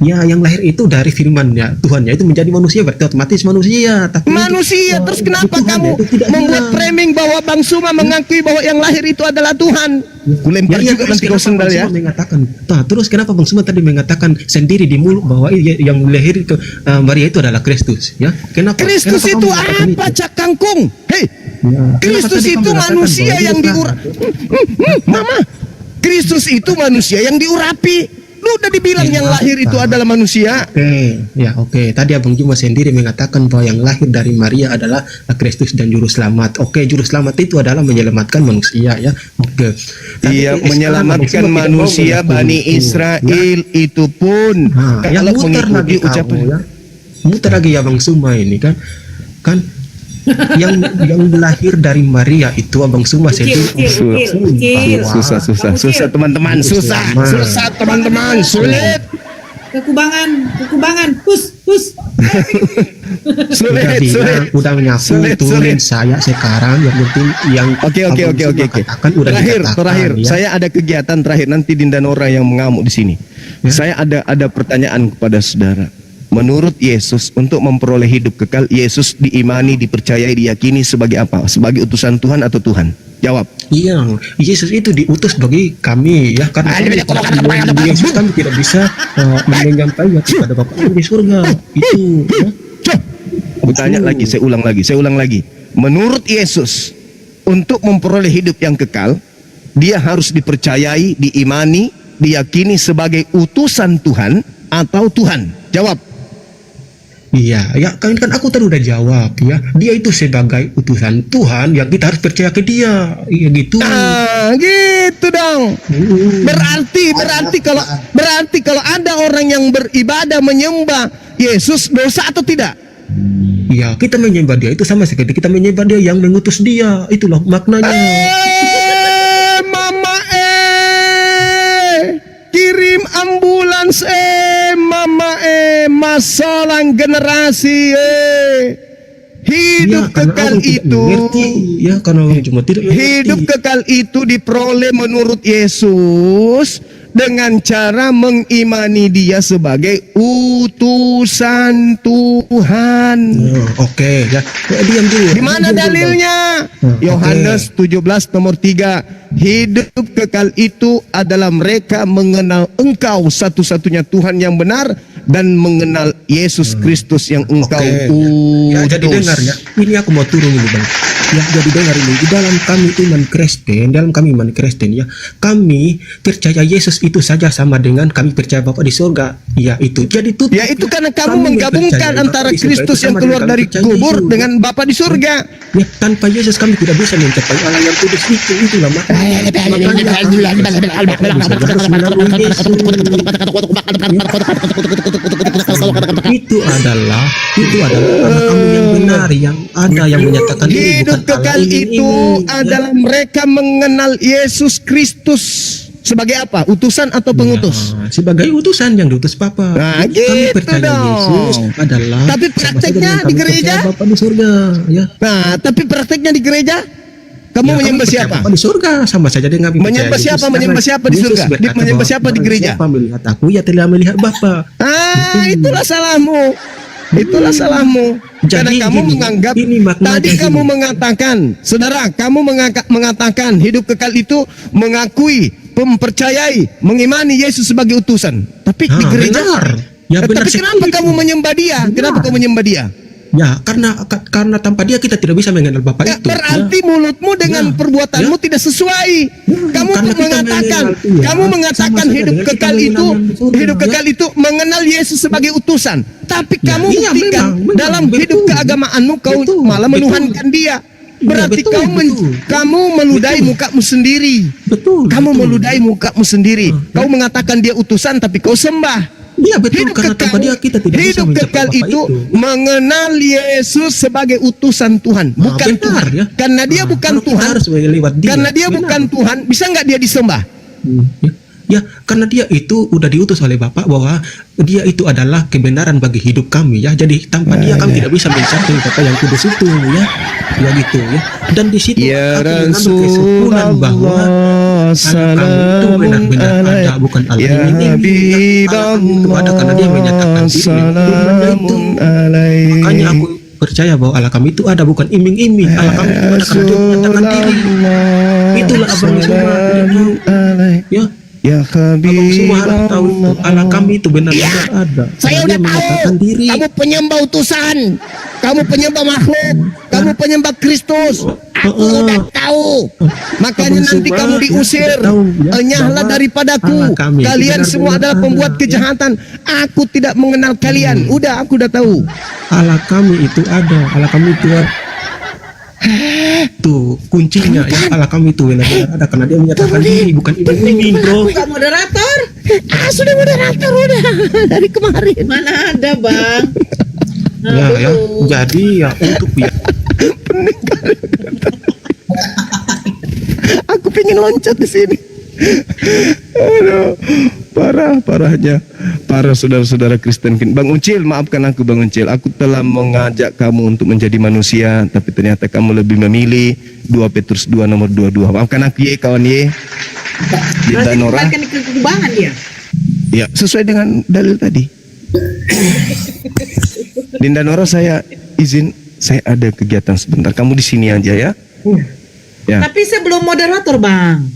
Ya yang lahir itu dari firman ya Tuhan ya itu menjadi manusia berarti otomatis manusia. Tapi Manusia. Terus kenapa Tuhan, kamu ya, itu tidak membuat bilang. framing bahwa Bang Suma mengakui bahwa yang lahir itu adalah Tuhan? Kulempar Ya, juga terus nanti kau kenapa sendal Bang ya. Suma mengatakan, terus kenapa Bang Suma tadi mengatakan sendiri di mulut bahwa yang lahir itu Maria itu adalah Kristus ya? Kenapa? Kristus Kenapa itu kamu mengatakan apa, Cak Kangkung? Hei, Ya, Kristus kenapa tadi itu kamu mengatakan manusia bahwa yang dia diurapi. Mama, Kristus itu manusia yang diurapi. Lu udah dibilang yang lahir itu adalah manusia. Oke. Tadi Abang Juma sendiri mengatakan bahwa yang lahir dari Maria adalah Kristus dan Juru Selamat. Oke, Juru Selamat itu adalah menyelamatkan manusia ya. Oke. Iya, Tapi menyelamatkan sekarang Abang Juma manusia tidak mau Bani mengakui itu, Israel itu pun yang kalau muter lagi mengikuti ucapan ya. Muter lagi ya Bang Suma ini kan yang lahir dari Maria itu Abang Suma sendiri susah teman-teman, susah teman-teman, sulit Kekubangan, hus. udah menyapu turunin saya sekarang yang penting yang Oke. katakan udah dikatakan, Terakhir, ya. saya ada kegiatan terakhir nanti Dindanora yang mengamuk di sini. Ya. Saya ada pertanyaan kepada saudara. Menurut Yesus, untuk memperoleh hidup kekal, Yesus diimani, dipercayai, diyakini sebagai apa? Sebagai utusan Tuhan atau Tuhan? Jawab. Iya, Yesus itu diutus bagi kami ya karena Yesus kami tidak bisa menyampaikan kepada Bapa di surga itu. Ya. Aku tanya lagi, saya ulang lagi. Menurut Yesus, untuk memperoleh hidup yang kekal, dia harus dipercayai, diimani, diyakini sebagai utusan Tuhan atau Tuhan. Jawab. Iya, ya kan aku tadi udah jawab ya. Dia itu sebagai utusan Tuhan yang kita harus percaya ke dia. Iya gitu. Gitu dong. Berarti kalau ada orang yang beribadah menyembah Yesus dosa atau tidak? Iya, kita menyembah dia itu sama seperti kita menyembah dia yang mengutus dia. Itulah maknanya. Mama kirim ambulans mama masalah generasi hidup Ya, kekal orang tidak itu mengerti. Ya karena orang cuma tidak mengerti. hidup kekal itu diperoleh menurut Yesus dengan cara mengimani dia sebagai utusan Tuhan. Oke, ya. Diam dulu. Di mana dalilnya? Yohanes 17 nomor 3. Hidup kekal itu adalah mereka mengenal Engkau satu-satunya Tuhan yang benar dan mengenal Yesus Kristus yang Engkau utus. Ya, jadi dengar ya. Ini aku mau turun ini Bang. Ya, jadi dengar ini. Di dalam kami iman Kristen ya. Kami percaya Yesus itu saja sama dengan kami percaya Bapa di surga. Ya, itu. Jadi itu. Ya itu karena kamu Kami menggabungkan percaya antara Bapa di surga Kristus itu yang sama keluar dengan dari kami percaya kubur Yesus. dengan Bapa di surga. Ya, tanpa Yesus kami tidak bisa mencapai Allah yang kudus itu. Itulah itu adalah anak kamu yang benar yang ada yang menyatakan ini Hidup bukan Allah kekal ini. itu adalah mereka mengenal Yesus Kristus Sebagai apa? Utusan atau pengutus? Nah, sebagai utusan yang diutus Bapa. Nah, Jadi kami gitu percaya dong. Yesus adalah Tapi sama prakteknya saja dengan di kami gereja? percaya Bapa di surga, ya. Nah, tapi prakteknya di gereja kamu Ya, menyembah kami percaya siapa? Bapa di surga sama saja dengan kami percaya Menyembah Yesus. siapa? Karena Menyembah siapa di Yesus surga? berkata Menyembah bahwa siapa di barang gereja? Siapa melihat aku, ya telah melihat Bapa. Itulah salahmu. Itulah salahmu. Karena Jadi kamu gini, menganggap ini maknanya tadi gini. kamu mengatakan, saudara, kamu mengatakan hidup kekal itu mengakui, mempercayai, mengimani Yesus sebagai utusan. Tapi di gereja, benar. Ya, benar tapi kenapa sekali. kamu menyembah dia? Kenapa kamu menyembah dia? Ya, karena tanpa dia kita tidak bisa mengenal Bapa Ya, itu. berarti mulutmu dengan Ya. perbuatanmu tidak sesuai. Kamu karena kita mengatakan, mengenal dia, kamu mengatakan sama saja hidup dengan kita kekal mengenal itu, yang di surga, hidup ya. kekal itu mengenal Yesus sebagai utusan. Tapi Ya, kamu iya, buktikan memang, dalam betul. hidup keagamaanmu kau Betul, malah betul. menuhankan dia. Berarti betul, betul. kamu meludahi Betul. mukamu sendiri. Betul. Kamu betul. meludahi mukamu sendiri. Kau mengatakan dia utusan tapi kau sembah. Iya, betul, karena tanpa dia kita tidak bisa hidup mencapai kekal Bapa itu mengenal Yesus sebagai utusan Tuhan, bukan benar, Tuhan. ya. Karena dia bukan Kalau kita Tuhan, harus lewat dia. karena dia Benar. bukan Tuhan, bisa nggak dia disembah? Ya, karena dia itu udah diutus oleh Bapa bahwa dia itu adalah kebenaran bagi hidup kami, ya. Jadi tanpa dia kami tidak bisa mencapai Bapa yang kudus itu, ya. Ya gitu, ya. Dan di situ Ya kami mengambil kesimpulan bahwa anak kami itu benar-benar ada, bukan Allah Ya ini. Anak kami itu ada karena dia menyatakan diri. Firman-Nya itu. Makanya aku percaya bahwa Allah kami itu ada, bukan iming-iming. Allah kami itu ada karena dia menyatakan diri. Itulah abang semua tidak tahu. Ya, Ya abang semua harus tahu itu. Habib Allah kami itu benar-benar ada. Saya Karena udah dia menyatakan tahu. diri. Kamu penyembah utusan. Kamu penyembah makhluk. Kamu penyembah Kristus. Aku udah tahu. Makanya Abang nanti semua, kamu ya, diusir. sudah tahu, ya, Enyahlah bahwa daripadaku. Allah kami itu Kalian benar-benar semua adalah pembuat ada, ya. kejahatan. Aku tidak mengenal kalian. Udah, aku udah tahu. Allah kami itu ada. Allah kami itu ada. Tuh kuncinya, ya. Allah kami itu benar-benar ada karena dia menyatakan diri, bukan iming-iming, bro. Enggak moderator? Sudah moderator udah dari kemarin. Mana ada, Bang? Ya, ya. Aduh. Jadi ya untuk ya. Aku pengen loncat di sini. Aduh, parahnya. Parah saudara-saudara Kristen. Bang Ucil, maafkan aku Bang Ucil. Aku telah mengajak kamu untuk menjadi manusia, tapi ternyata kamu lebih memilih 2 Petrus 2 nomor 22. Maafkan aku ya kawan ya. Dinda Berarti Nora. dikembalikan ke kekubangan dia. Ya, sesuai dengan dalil tadi. Dinda Nora, saya izin, saya ada kegiatan sebentar. Kamu di sini aja ya. Ya. Tapi saya belum moderator, Bang.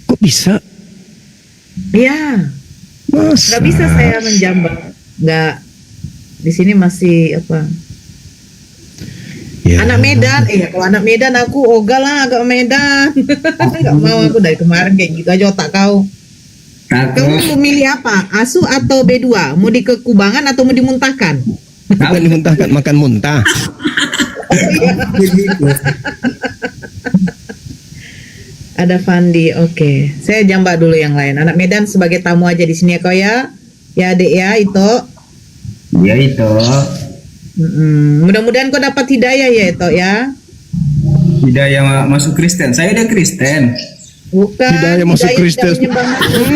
Kok bisa? Iya. Masa? Nggak bisa saya menjambak. Nggak. Di sini masih apa? Ya. Anak Medan, kalau anak Medan aku ogah lah agak Medan. Nggak mau aku dari kemarin kayak gitu aja otak kau. Kamu mau milih apa? ASU atau B2? Mau dikekubangan atau mau dimuntahkan? Bukan dimuntahkan, makan muntah. Ada Fandi, oke. Saya jambak dulu yang lain. Anak Medan sebagai tamu aja di sini ya kau ya. Ya adik ya, itu. Ya itu Mudah-mudahan kau dapat hidayah ya itu ya. hidayah masuk Kristen. Saya udah Kristen. Bukan. Hidayah masuk tidak Kristus. menyembah makhluk.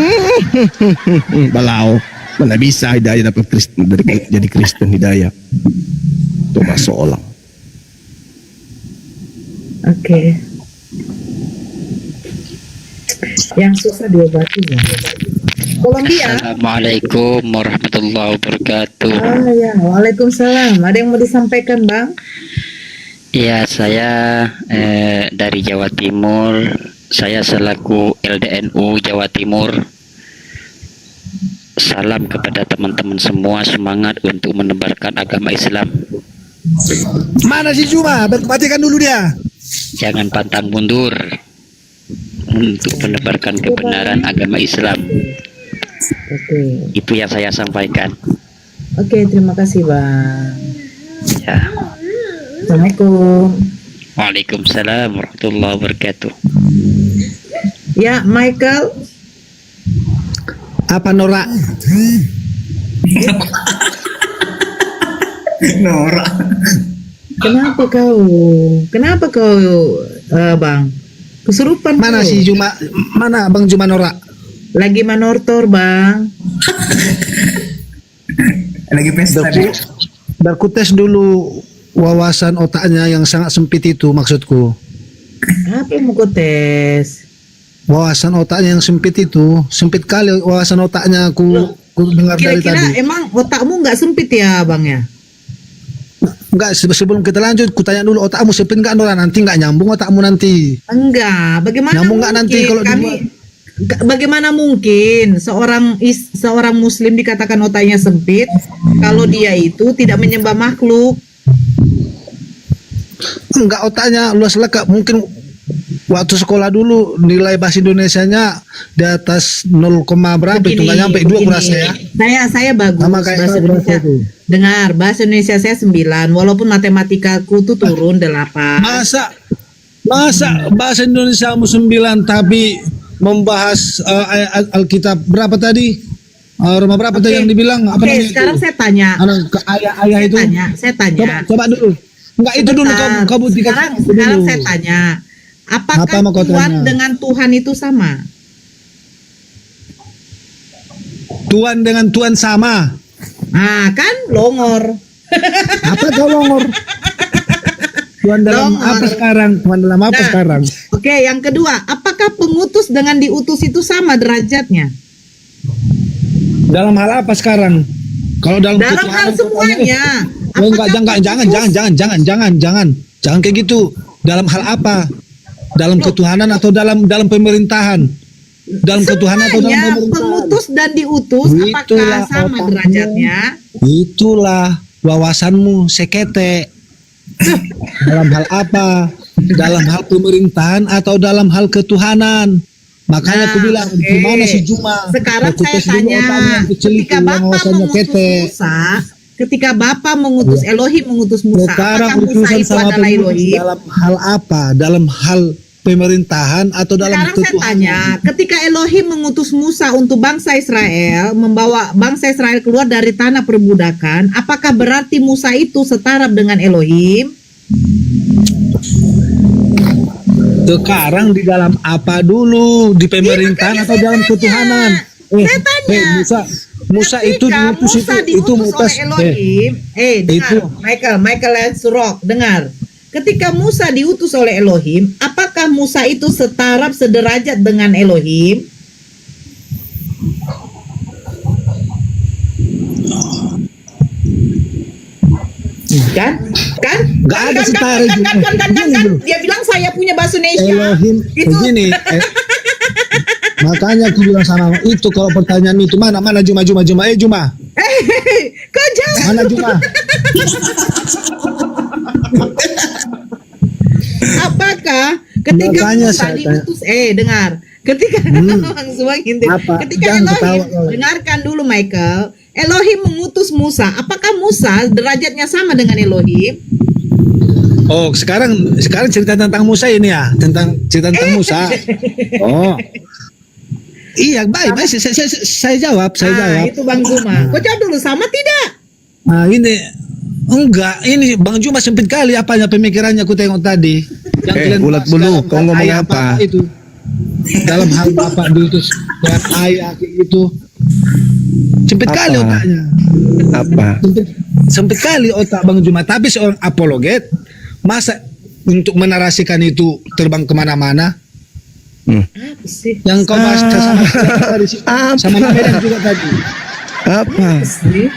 Balau. Mana bisa hidayah dapat Kristen dari jadi Kristen hidayah. Tuh masuk olang. Oke. Yang susah diobati ya. Kolombia. Assalamualaikum warahmatullahi wabarakatuh. Ya, waalaikumsalam. Ada yang mau disampaikan, Bang? Ya, saya dari Jawa Timur. Saya selaku LDNU Jawa Timur. Salam kepada teman-teman semua, semangat untuk menebarkan agama Islam. Mana si Juma? Matikan dulu dia. Jangan pantang mundur untuk menebarkan kebenaran agama Islam. Oke. Itu yang saya sampaikan. Oke, terima kasih, Bang. Ya. Assalamualaikum. Waalaikumsalam warahmatullahi wabarakatuh. Ya, Michael. Apa Nora? Nora. Kenapa kau, Bang? Kesurupan Mana kau? si Juma? Mana Bang Juma Nora? Lagi manortor, Bang. Lagi pesta nih. Biar ku tes dulu wawasan otaknya yang sangat sempit itu, maksudku. Apa yang mau kau tes? Wawasan otaknya yang sempit itu, sempit kali wawasan otaknya ku dengar dari Kira-kira tadi. emang otakmu nggak sempit ya, Bang ya? Enggak, sebelum kita lanjut, ku tanya dulu otakmu sempit enggak, Nora? Nanti enggak nyambung otakmu nanti. Enggak. Bagaimana Nyambung mungkin nggak nanti kalau bagaimana mungkin seorang muslim dikatakan otaknya sempit kalau dia itu tidak menyembah makhluk? Enggak, otaknya luas lekap. Mungkin waktu sekolah dulu nilai bahasa Indonesianya di atas 0, berapa itu enggak nyampe 2 kurasa ya. Saya bagus Sama kayak bahasa saya berasa Indonesia. itu. Dengar, bahasa Indonesia saya 9 walaupun matematikaku tuh turun 8. Masa bahasa Indonesia 9 tapi membahas Alkitab berapa tadi? Roma berapa tadi yang dibilang? Apa namanya Sekarang itu? saya tanya. Ayah itu. Saya tanya. Coba dulu. Enggak itu dulu Bentar. kau buktikan Sekarang dulu. saya tanya. Apa Apakah mau kau Tuhan tanya? dengan Tuhan itu sama? Tuhan dengan Tuhan sama. Ah, kan longor. Apa kau longor? Tuhan dalam Longor. apa sekarang? Tuhan dalam apa Nah. sekarang? Oke, yang kedua, apakah pengutus dengan diutus itu sama derajatnya? Dalam hal apa sekarang? Kalau dalam Dalam hal ketuhanan semuanya. Oh, enggak, Apakah jangan kayak gitu. Dalam hal apa? Dalam ketuhanan atau dalam pemerintahan? Dalam ketuhanan atau dalam semuanya pemerintahan? pengutus dan diutus apakah Itulah sama otakmu. derajatnya? Itulah wawasanmu sekete. Dalam hal apa? Dalam hal pemerintahan atau dalam hal ketuhanan? Makanya aku bilang, oke. gimana si Juma? Sekarang Aku saya tes dulu tanya, otaknya yang kecil ketika itu, yang Bapa wawasannya mengutus kete. Musa, ketika Bapa mengutus Elohim mengutus Musa, Sekarang apakah Musa urusan itu sama adalah pengurus Elohim? dalam hal apa? Dalam hal pemerintahan atau dalam Sekarang saya ketuhanan? tanya, ketika Elohim mengutus Musa untuk bangsa Israel, membawa bangsa Israel keluar dari tanah perbudakan, apakah berarti Musa itu setara dengan Elohim? Sekarang di dalam apa dulu? Di pemerintahan atau dalam ketuhanan? Saya tanya. Musa itu Ketika diutus Musa itu diutus oleh Elohim, itu- dengar, Michael Lance Rock, dengar. Ketika Musa diutus oleh Elohim, apakah Musa itu setara sederajat dengan Elohim? Kan? Nggak ada setara itu. Gini dulu. Dia bilang saya punya bahasa Indonesia. Elohim Itu begini. Makanya aku bilang sama itu kalau pertanyaan itu mana Juma Juma kau jawab. mana Juma? Apakah ketika Makanya Musa saya diutus dengar ketika langsung ngintip. Apa? Ketika Jangan Elohim ketawa, kau. dengarkan dulu Michael, Elohim mengutus Musa, apakah Musa derajatnya sama dengan Elohim? Oh, sekarang cerita tentang Musa ini ya, tentang cerita tentang Musa. Oh. Iya, baik. Saya jawab. Itu Bang Zuma. Kau jawab dulu, sama tidak? Nah, ini enggak, ini Bang Juma sempit kali apanya pemikirannya aku tengok tadi. Yang ulat bahas bulu, dalam kau hal ngomong ayah apa? Itu. Dalam hal bapak diutus dan ayah kayak gitu. Sempit Apa? kali otaknya. Apa? Sempit kali otak Bang Juma. Tapi seorang apologet masa untuk menarasikan itu terbang kemana-mana? Apa sih? Yang kau bahas sama Medan juga tadi. Apa? Sih?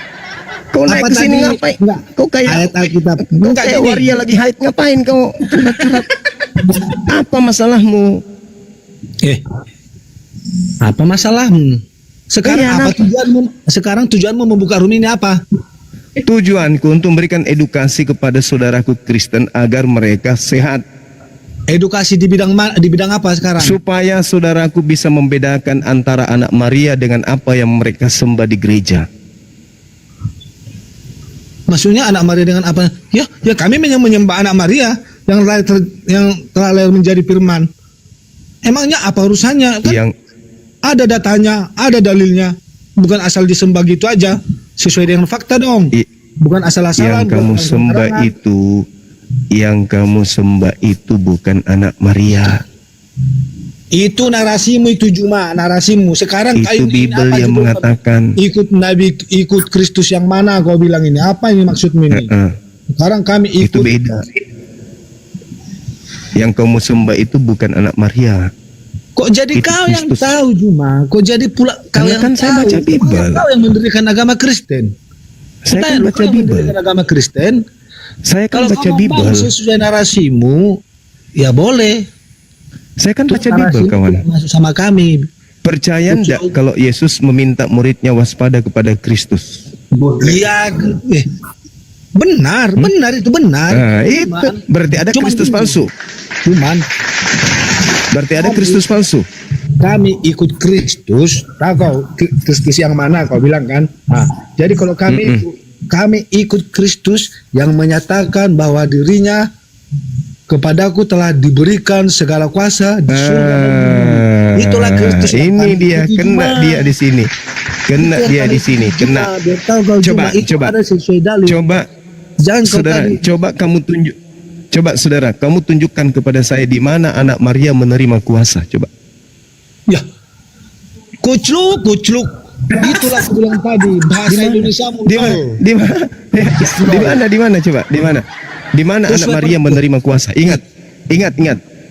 Kau naik Apa ke sini tadi? ngapain? Enggak. Kau kayak Ayat Alkitab. kau Enggak, kayak gini. waria lagi haid ngapain kau? Apa masalahmu? Apa masalahmu? Sekarang Iya, apa tujuanmu? Sekarang tujuanmu membuka room ini apa? Tujuanku untuk memberikan edukasi kepada saudaraku Kristen agar mereka sehat, Edukasi di bidang apa sekarang? supaya saudaraku bisa membedakan antara anak Maria dengan apa yang mereka sembah di gereja. Maksudnya anak Maria dengan apa? Ya kami menyembah anak Maria yang telah lahir menjadi firman. Emangnya apa urusannya? Kan Yang ada datanya, ada dalilnya. Bukan asal disembah gitu aja. Sesuai dengan fakta dong. I- Bukan asal-asalan. yang kamu bukan sembah sembarangan. itu, yang kamu sembah itu bukan anak Maria. Itu narasimu itu Juma, narasimu. Sekarang Itu kayu ini Bible apa yang judul? mengatakan. Ikut Nabi, ikut Kristus yang mana kau bilang ini? Apa ini maksudmu ini? Sekarang kami Itu ikut. beda. Yang kamu sembah itu bukan anak Maria. Kok jadi Itu kau yang Kristus. tahu Juma? Kok jadi pula kau Karena yang kan saya tahu? baca Bible. Kau yang mendirikan agama Kristen. Saya kan Tanya, baca kau yang Bible. mendirikan agama Kristen. Saya kan Kalau baca kau mau Bible. bangun sesuai narasimu, ya boleh. Saya kan Terus baca Bible, narasimu kawan. tidak masuk sama kami. Percaya enggak kalau Yesus meminta muridnya waspada kepada Kristus? Iya, benar, benar itu benar. Nah, itu berarti ada Cuman Kristus gini. palsu. Cuman Berarti ada Kristus palsu. kami ikut Kristus, tahu kau Kristus yang mana kau bilang kan? Nah, jadi kalau kami ikut Kristus yang menyatakan bahwa dirinya kepadaku telah diberikan segala kuasa di surga dan bumi. Itulah Kristus yang Ini kami dia, ikuti, kena Juma. dia di sini. Kena Itu yang dia kami di sini, ikuti, kena. Juma. Biar tahu kau, Coba, Juma, itu coba. ada sesuai dalil. Coba Jangan kau saudara, tadi. coba kamu tunjuk. Coba saudara, kamu tunjukkan kepada saya di mana anak Maria menerima kuasa, coba. Ya, kucluk. Itulah aku bilang tadi, bahasa Indonesia Di mana? Di mana? Di mana coba? Di mana? Di mana anak Maria menerima kuasa? Ingat.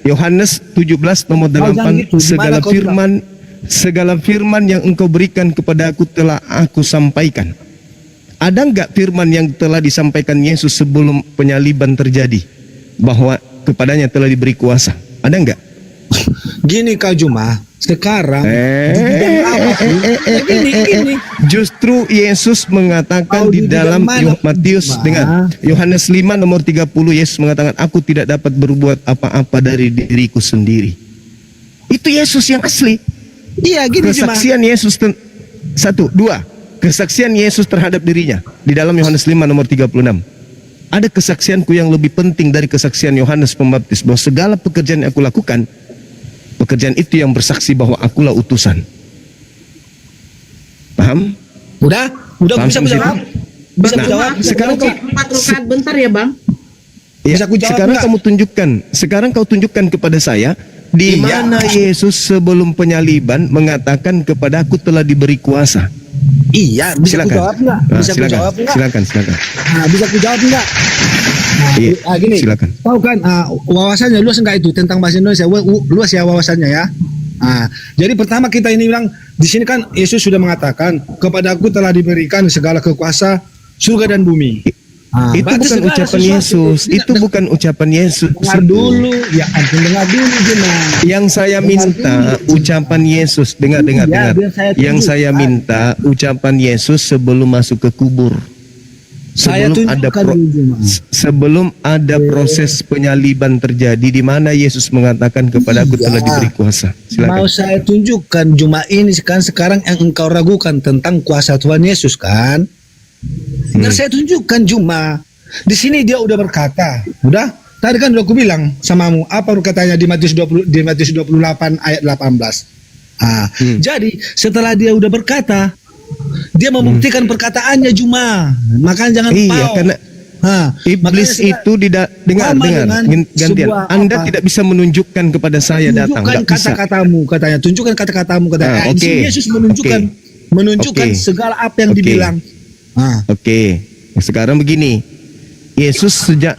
Yohanes 17 nomor Kau jangan 8, gitu. Di mana kau segala firman yang engkau berikan kepada aku telah aku sampaikan. Ada enggak firman yang telah disampaikan Yesus sebelum penyaliban terjadi bahwa kepadanya telah diberi kuasa? Ada enggak? Gini kau Juma, sekarang ini Justru Yesus mengatakan Kau di di bidang dalam mana, Matius Juma? dengan Yohanes 5 nomor 30, Yesus mengatakan aku tidak dapat berbuat apa-apa dari diriku sendiri. Itu Yesus yang asli. iya gini Juma. Kesaksian Yesus kesaksian Yesus terhadap dirinya di dalam Yohanes 5 nomor 36. Ada kesaksianku yang lebih penting dari kesaksian Yohanes Pembaptis bahwa segala pekerjaan yang aku lakukan, pekerjaan itu yang bersaksi bahwa akulah utusan. Paham? Udah Paham bisa aku sampai jawab. situ? Bisa Nah, aku jawab. sekarang kau 4 rakaat bentar ya Bang. Ya, Bisa aku jawab sekarang enggak? kamu tunjukkan. Sekarang kau tunjukkan kepada saya di Iya. mana Yesus sebelum penyaliban mengatakan kepadaku telah diberi kuasa. Iya, bisa aku Silakan. jawab enggak? Nah, Bisa aku silakan. jawab enggak? Silakan. Nah, bisa aku jawab enggak? Iya, Gini. silakan. Tahu kan wawasannya luas enggak itu tentang bahasa Indonesia? Luas ya wawasannya ya. Jadi pertama kita ini bilang di sini kan Yesus sudah mengatakan kepadaku telah diberikan segala kekuasa surga dan bumi. Itu berarti bukan segala ucapan sesuatu. Yesus. Tidak, Itu bukan ucapan Yesus. dengar dulu, ya ampun dengar dulu Juma. Yang saya minta ucapan Yesus. Dengar. Iya, biar saya Yang tunjukkan. saya minta ucapan Yesus sebelum masuk ke kubur. Saya tunjukkan dulu, Juma. Sebelum ada proses penyaliban terjadi di mana Yesus mengatakan kepadaku Iya. telah diberi kuasa. Mau Silakan. saya tunjukkan Juma ini sekarang yang engkau ragukan tentang kuasa Tuhan Yesus kan? Biar saya tunjukkan Juma. Di sini dia udah berkata, udah. Tadi kan udah aku bilang samamu apa katanya di Matius 28 ayat 18. Jadi setelah dia udah berkata, dia membuktikan perkataannya Juma. Makanya jangan Iya, pau. karena iblis makanya itu dengar sama dengan gantian. sebuah Anda apa? tidak bisa menunjukkan kepada saya datang, tunjukkan nggak bisa. kata-katamu katanya, tunjukkan kata-katamu katanya. Di Oke. sini Yesus menunjukkan Oke. segala apa yang Oke. dibilang. Oke, sekarang begini. Yesus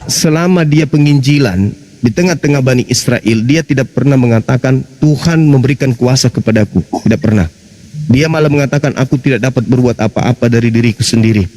selama dia penginjilan di tengah-tengah Bani Israel, dia tidak pernah mengatakan Tuhan memberikan kuasa kepadaku. Tidak pernah. Dia malah mengatakan aku tidak dapat berbuat apa-apa dari diriku sendiri.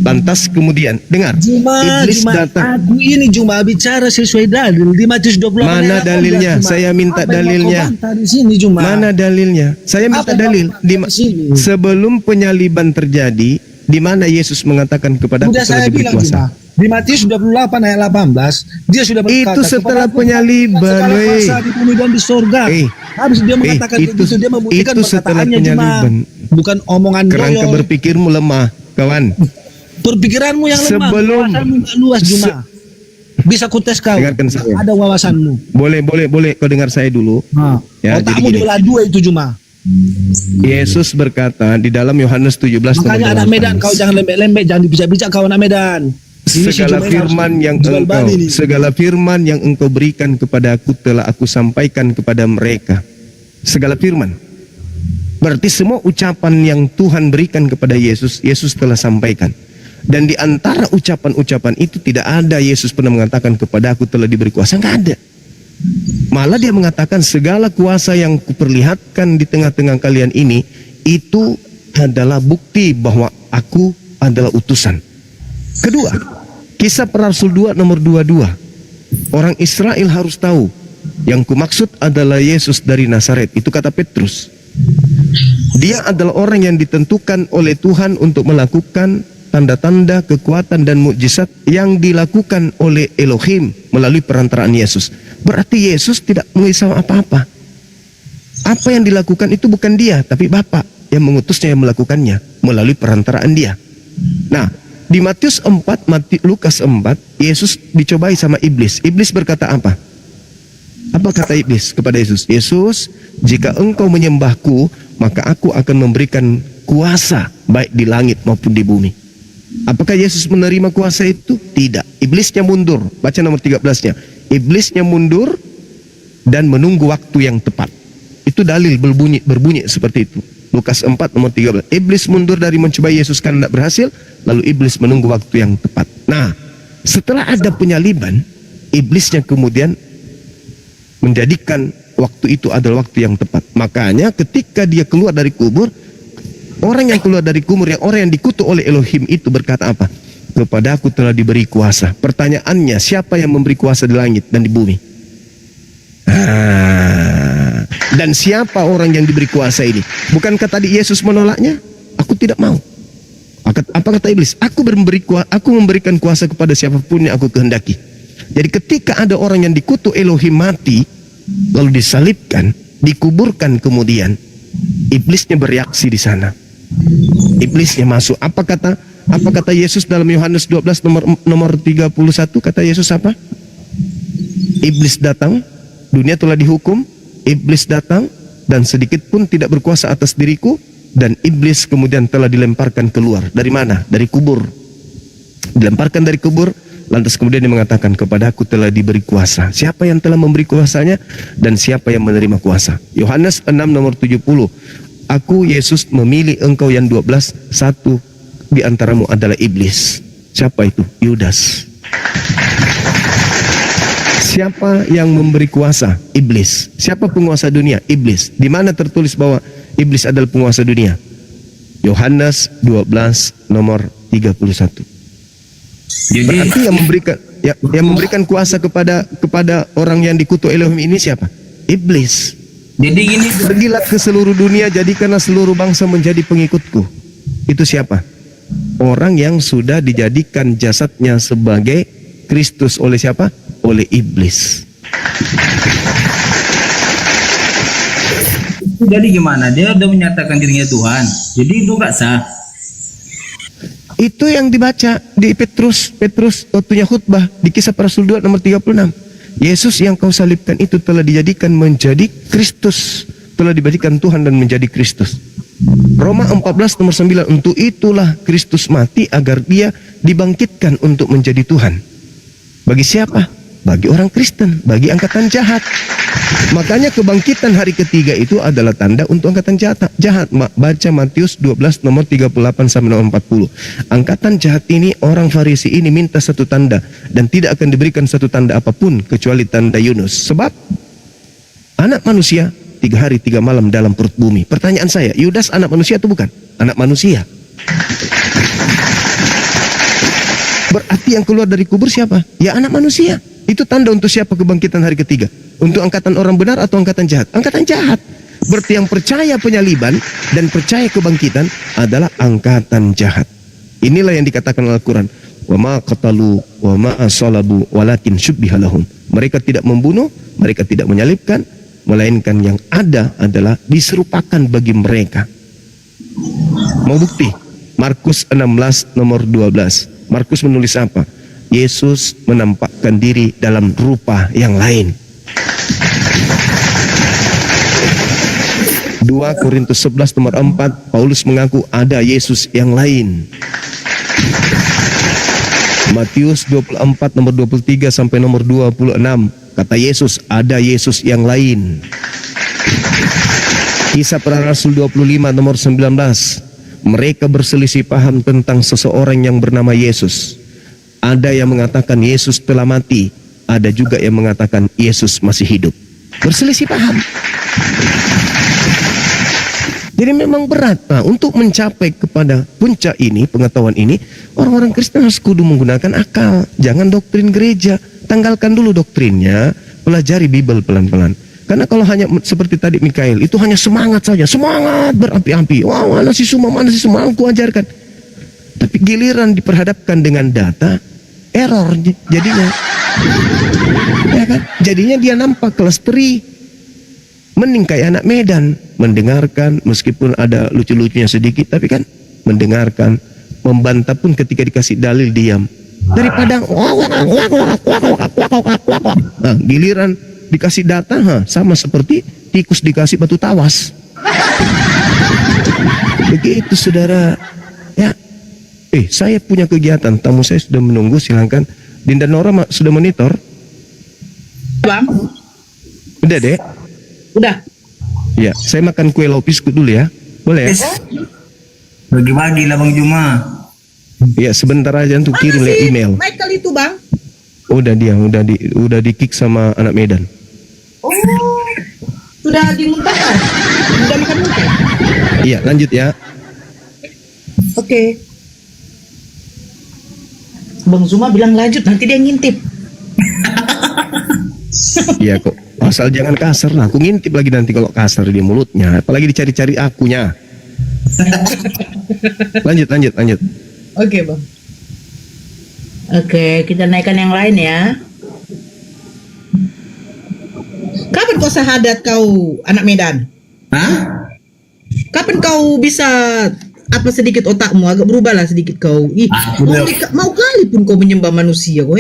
Lantas kemudian dengar, iblis datang. Aku ini Juma bicara sesuai dalil di Matius 28. Mana ayat 18, dalilnya? Juma. Saya minta Apa yang mau dalilnya. kau bantah di sini Juma? Mana dalilnya? Saya minta Apa yang dalil. mau kau bantah di sini? Sebelum penyaliban terjadi, di mana Yesus mengatakan kepada Udah saya bilang Juma. Di Matius 28 ayat 18 dia sudah berkata Itu setelah "Kepadaku penyaliban, segala weh. kuasa di bumi dan di sorga." Habis dia mengatakan kayak itu- gitu, dia membuktikan itu setelah perkataannya Juma. penyaliban. Bukan omongan Kerangka doyong. berpikirmu lemah, kawan. Perpikiranmu yang lemah, Sebelum- wawasanmu nggak luas Juma. Bisa ku tes kau. Dengarkan saya. Ada wawasanmu. Boleh. Kau dengar saya dulu. Ya, jadi Otakmu gini. dibelah dua itu Juma. Yesus berkata di dalam Yohanes 17 Makanya nomor anak 8. Medan kau jangan lembek-lembek, jangan dibijak-bijak kau anak Medan. Ini si segala Jumain firman harus yang jual engkau balik nih. segala firman yang engkau berikan kepada aku telah aku sampaikan kepada mereka. Segala firman. Berarti semua ucapan yang Tuhan berikan kepada Yesus, Yesus telah sampaikan. Dan di antara ucapan-ucapan itu tidak ada Yesus pernah mengatakan kepada aku telah diberi kuasa, enggak ada. Malah dia mengatakan segala kuasa yang kuperlihatkan di tengah-tengah kalian ini itu adalah bukti bahwa aku adalah utusan. Kedua, Kisah Para Rasul 2 nomor 22. Orang Israel harus tahu yang kumaksud adalah Yesus dari Nazaret. Itu kata Petrus. Dia adalah orang yang ditentukan oleh Tuhan untuk melakukan tanda-tanda, kekuatan dan mukjizat yang dilakukan oleh Elohim melalui perantaraan Yesus. Berarti Yesus tidak mengisahkan apa-apa. Apa yang dilakukan itu bukan dia, tapi Bapa yang mengutusnya yang melakukannya melalui perantaraan dia. Nah, di Matius 4, Lukas 4, Yesus dicobai sama iblis. Iblis berkata apa? Apa kata iblis kepada Yesus? Yesus, jika engkau menyembahku, maka aku akan memberikan kuasa baik di langit maupun di bumi. Apakah Yesus menerima kuasa itu? Tidak. Iblisnya mundur. Baca nomor 13-nya. Iblisnya mundur dan menunggu waktu yang tepat. Itu dalil berbunyi seperti itu. Lukas 4 nomor 13. Iblis mundur dari mencoba Yesus karena tidak berhasil, lalu iblis menunggu waktu yang tepat. Nah, setelah ada penyaliban, iblisnya kemudian menjadikan waktu itu adalah waktu yang tepat. Makanya ketika dia keluar dari kubur, orang yang keluar dari kubur, orang yang dikutuk oleh Elohim itu berkata apa? Kepada aku telah diberi kuasa. Pertanyaannya, siapa yang memberi kuasa di langit dan di bumi? Dan siapa orang yang diberi kuasa ini? Bukankah tadi Yesus menolaknya? Aku tidak mau. Apa kata iblis? Aku memberikan kuasa kepada siapapun yang aku kehendaki. Jadi ketika ada orang yang dikutuk Elohim mati, lalu disalibkan, dikuburkan kemudian, iblisnya bereaksi di sana. Iblisnya masuk. Apa kata Yesus dalam Yohanes 12 nomor 31? Kata Yesus apa? Iblis datang, dunia telah dihukum, iblis datang dan sedikit pun tidak berkuasa atas diriku, dan iblis kemudian telah dilemparkan keluar. Dari mana? Dari kubur. Dilemparkan dari kubur, lantas kemudian dia mengatakan, kepadaku telah diberi kuasa. Siapa yang telah memberi kuasanya dan siapa yang menerima kuasa? Yohanes 6 nomor 70. Aku Yesus memilih engkau yang 12, satu di antaramu adalah iblis. Siapa itu? Yudas. Siapa yang memberi kuasa? Iblis. Siapa penguasa dunia? Iblis. Di mana tertulis bahwa iblis adalah penguasa dunia? Yohanes 12 nomor 31. Berarti yang memberikan kuasa kepada orang yang dikutuk Elohim ini siapa? Iblis. Jadi gini, Pergilah ke seluruh dunia, jadikanlah seluruh bangsa menjadi pengikutku. Itu siapa? Orang yang sudah dijadikan jasadnya sebagai Kristus oleh siapa? Oleh iblis. jadi gimana? Dia udah menyatakan dirinya Tuhan. Jadi itu nggak sah. Itu yang dibaca di Petrus waktunya khutbah di Kisah Para Rasul 2 nomor 36. Yesus yang kau salibkan itu telah dijadikan menjadi Kristus, telah dijadikan Tuhan dan menjadi Kristus. Roma 14 nomor 9. Untuk itulah Kristus mati agar dia dibangkitkan untuk menjadi Tuhan. Bagi siapa? Bagi orang Kristen, bagi angkatan jahat. Makanya kebangkitan hari ketiga itu adalah tanda untuk angkatan jahat. Baca Matius 12 nomor 38 sampai nomor 40. Angkatan jahat ini, orang Farisi ini minta satu tanda, dan tidak akan diberikan satu tanda apapun kecuali tanda Yunus. Sebab anak manusia 3 hari 3 malam dalam perut bumi. Pertanyaan saya, Yudas anak manusia atau bukan? Anak manusia. Berarti yang keluar dari kubur siapa? Ya anak manusia. Itu tanda untuk siapa kebangkitan hari ketiga? Untuk angkatan orang benar atau angkatan jahat? Angkatan jahat. Berarti yang percaya penyaliban dan percaya kebangkitan adalah angkatan jahat. Inilah yang dikatakan Al-Quran. Wa ma qatalu wa ma salabu walakin syubbiha lahum. Mereka tidak membunuh, mereka tidak menyalibkan, melainkan yang ada adalah diserupakan bagi mereka. Mau bukti? Markus 16 nomor 12. Markus menulis apa? Yesus menampakkan diri dalam rupa yang lain. 2 Korintus 11 nomor 4, Paulus mengaku ada Yesus yang lain. Matius 24 nomor 23 sampai nomor 26. Kata Yesus, ada Yesus yang lain. Kisah Para Rasul 25 nomor 19. Mereka berselisih paham tentang seseorang yang bernama Yesus. Ada yang mengatakan Yesus telah mati, ada juga yang mengatakan Yesus masih hidup. Berselisih paham. Jadi memang berat. Nah, untuk mencapai kepada puncak ini, pengetahuan ini, orang-orang Kristen harus kudu menggunakan akal. Jangan doktrin gereja. Tanggalkan dulu doktrinnya, pelajari Bible pelan-pelan. Karena kalau hanya seperti tadi Mikael, itu hanya semangat saja. Semangat berapi-api. Wah, mana si semua, aku ajarkan. Tapi giliran diperhadapkan dengan data, error jadinya. Ya kan? Jadinya dia nampak kelas teri. Mending kayak anak Medan, mendengarkan meskipun ada lucu-lucunya sedikit, tapi kan mendengarkan, membantah pun ketika dikasih dalil diam. Daripada nah, giliran dikasih data, sama seperti tikus dikasih batu tawas. Begitu saudara. Ya, saya punya kegiatan, tamu saya sudah menunggu, silakan. Dinda Nora sudah monitor. Bang, Udah deh. udah. Ya, saya makan kue lopisku dulu ya. Boleh ya? Bagi-bagi lah Bang Juma. Ya, sebentar aja untuk kirim Mana si email. Michael itu, Bang? Udah di kick sama anak Medan. Oh, sudah dimuntahkan? Sudah makan muntah? Iya, lanjut ya. Oke. Bang Zuma bilang lanjut, nanti dia ngintip. Iya kok. Asal jangan kasar lah. Aku ngintip lagi nanti kalau kasar di mulutnya. Apalagi dicari-cari akunya. Lanjut. Oke, Bang. Oke, kita naikkan yang lain ya. Kapan kau syahadat kau, anak Medan? Hah? Kapan kau bisa apa sedikit otakmu agak berubah lah sedikit kau? Ih, mau kali pun kau menyembah manusia kau.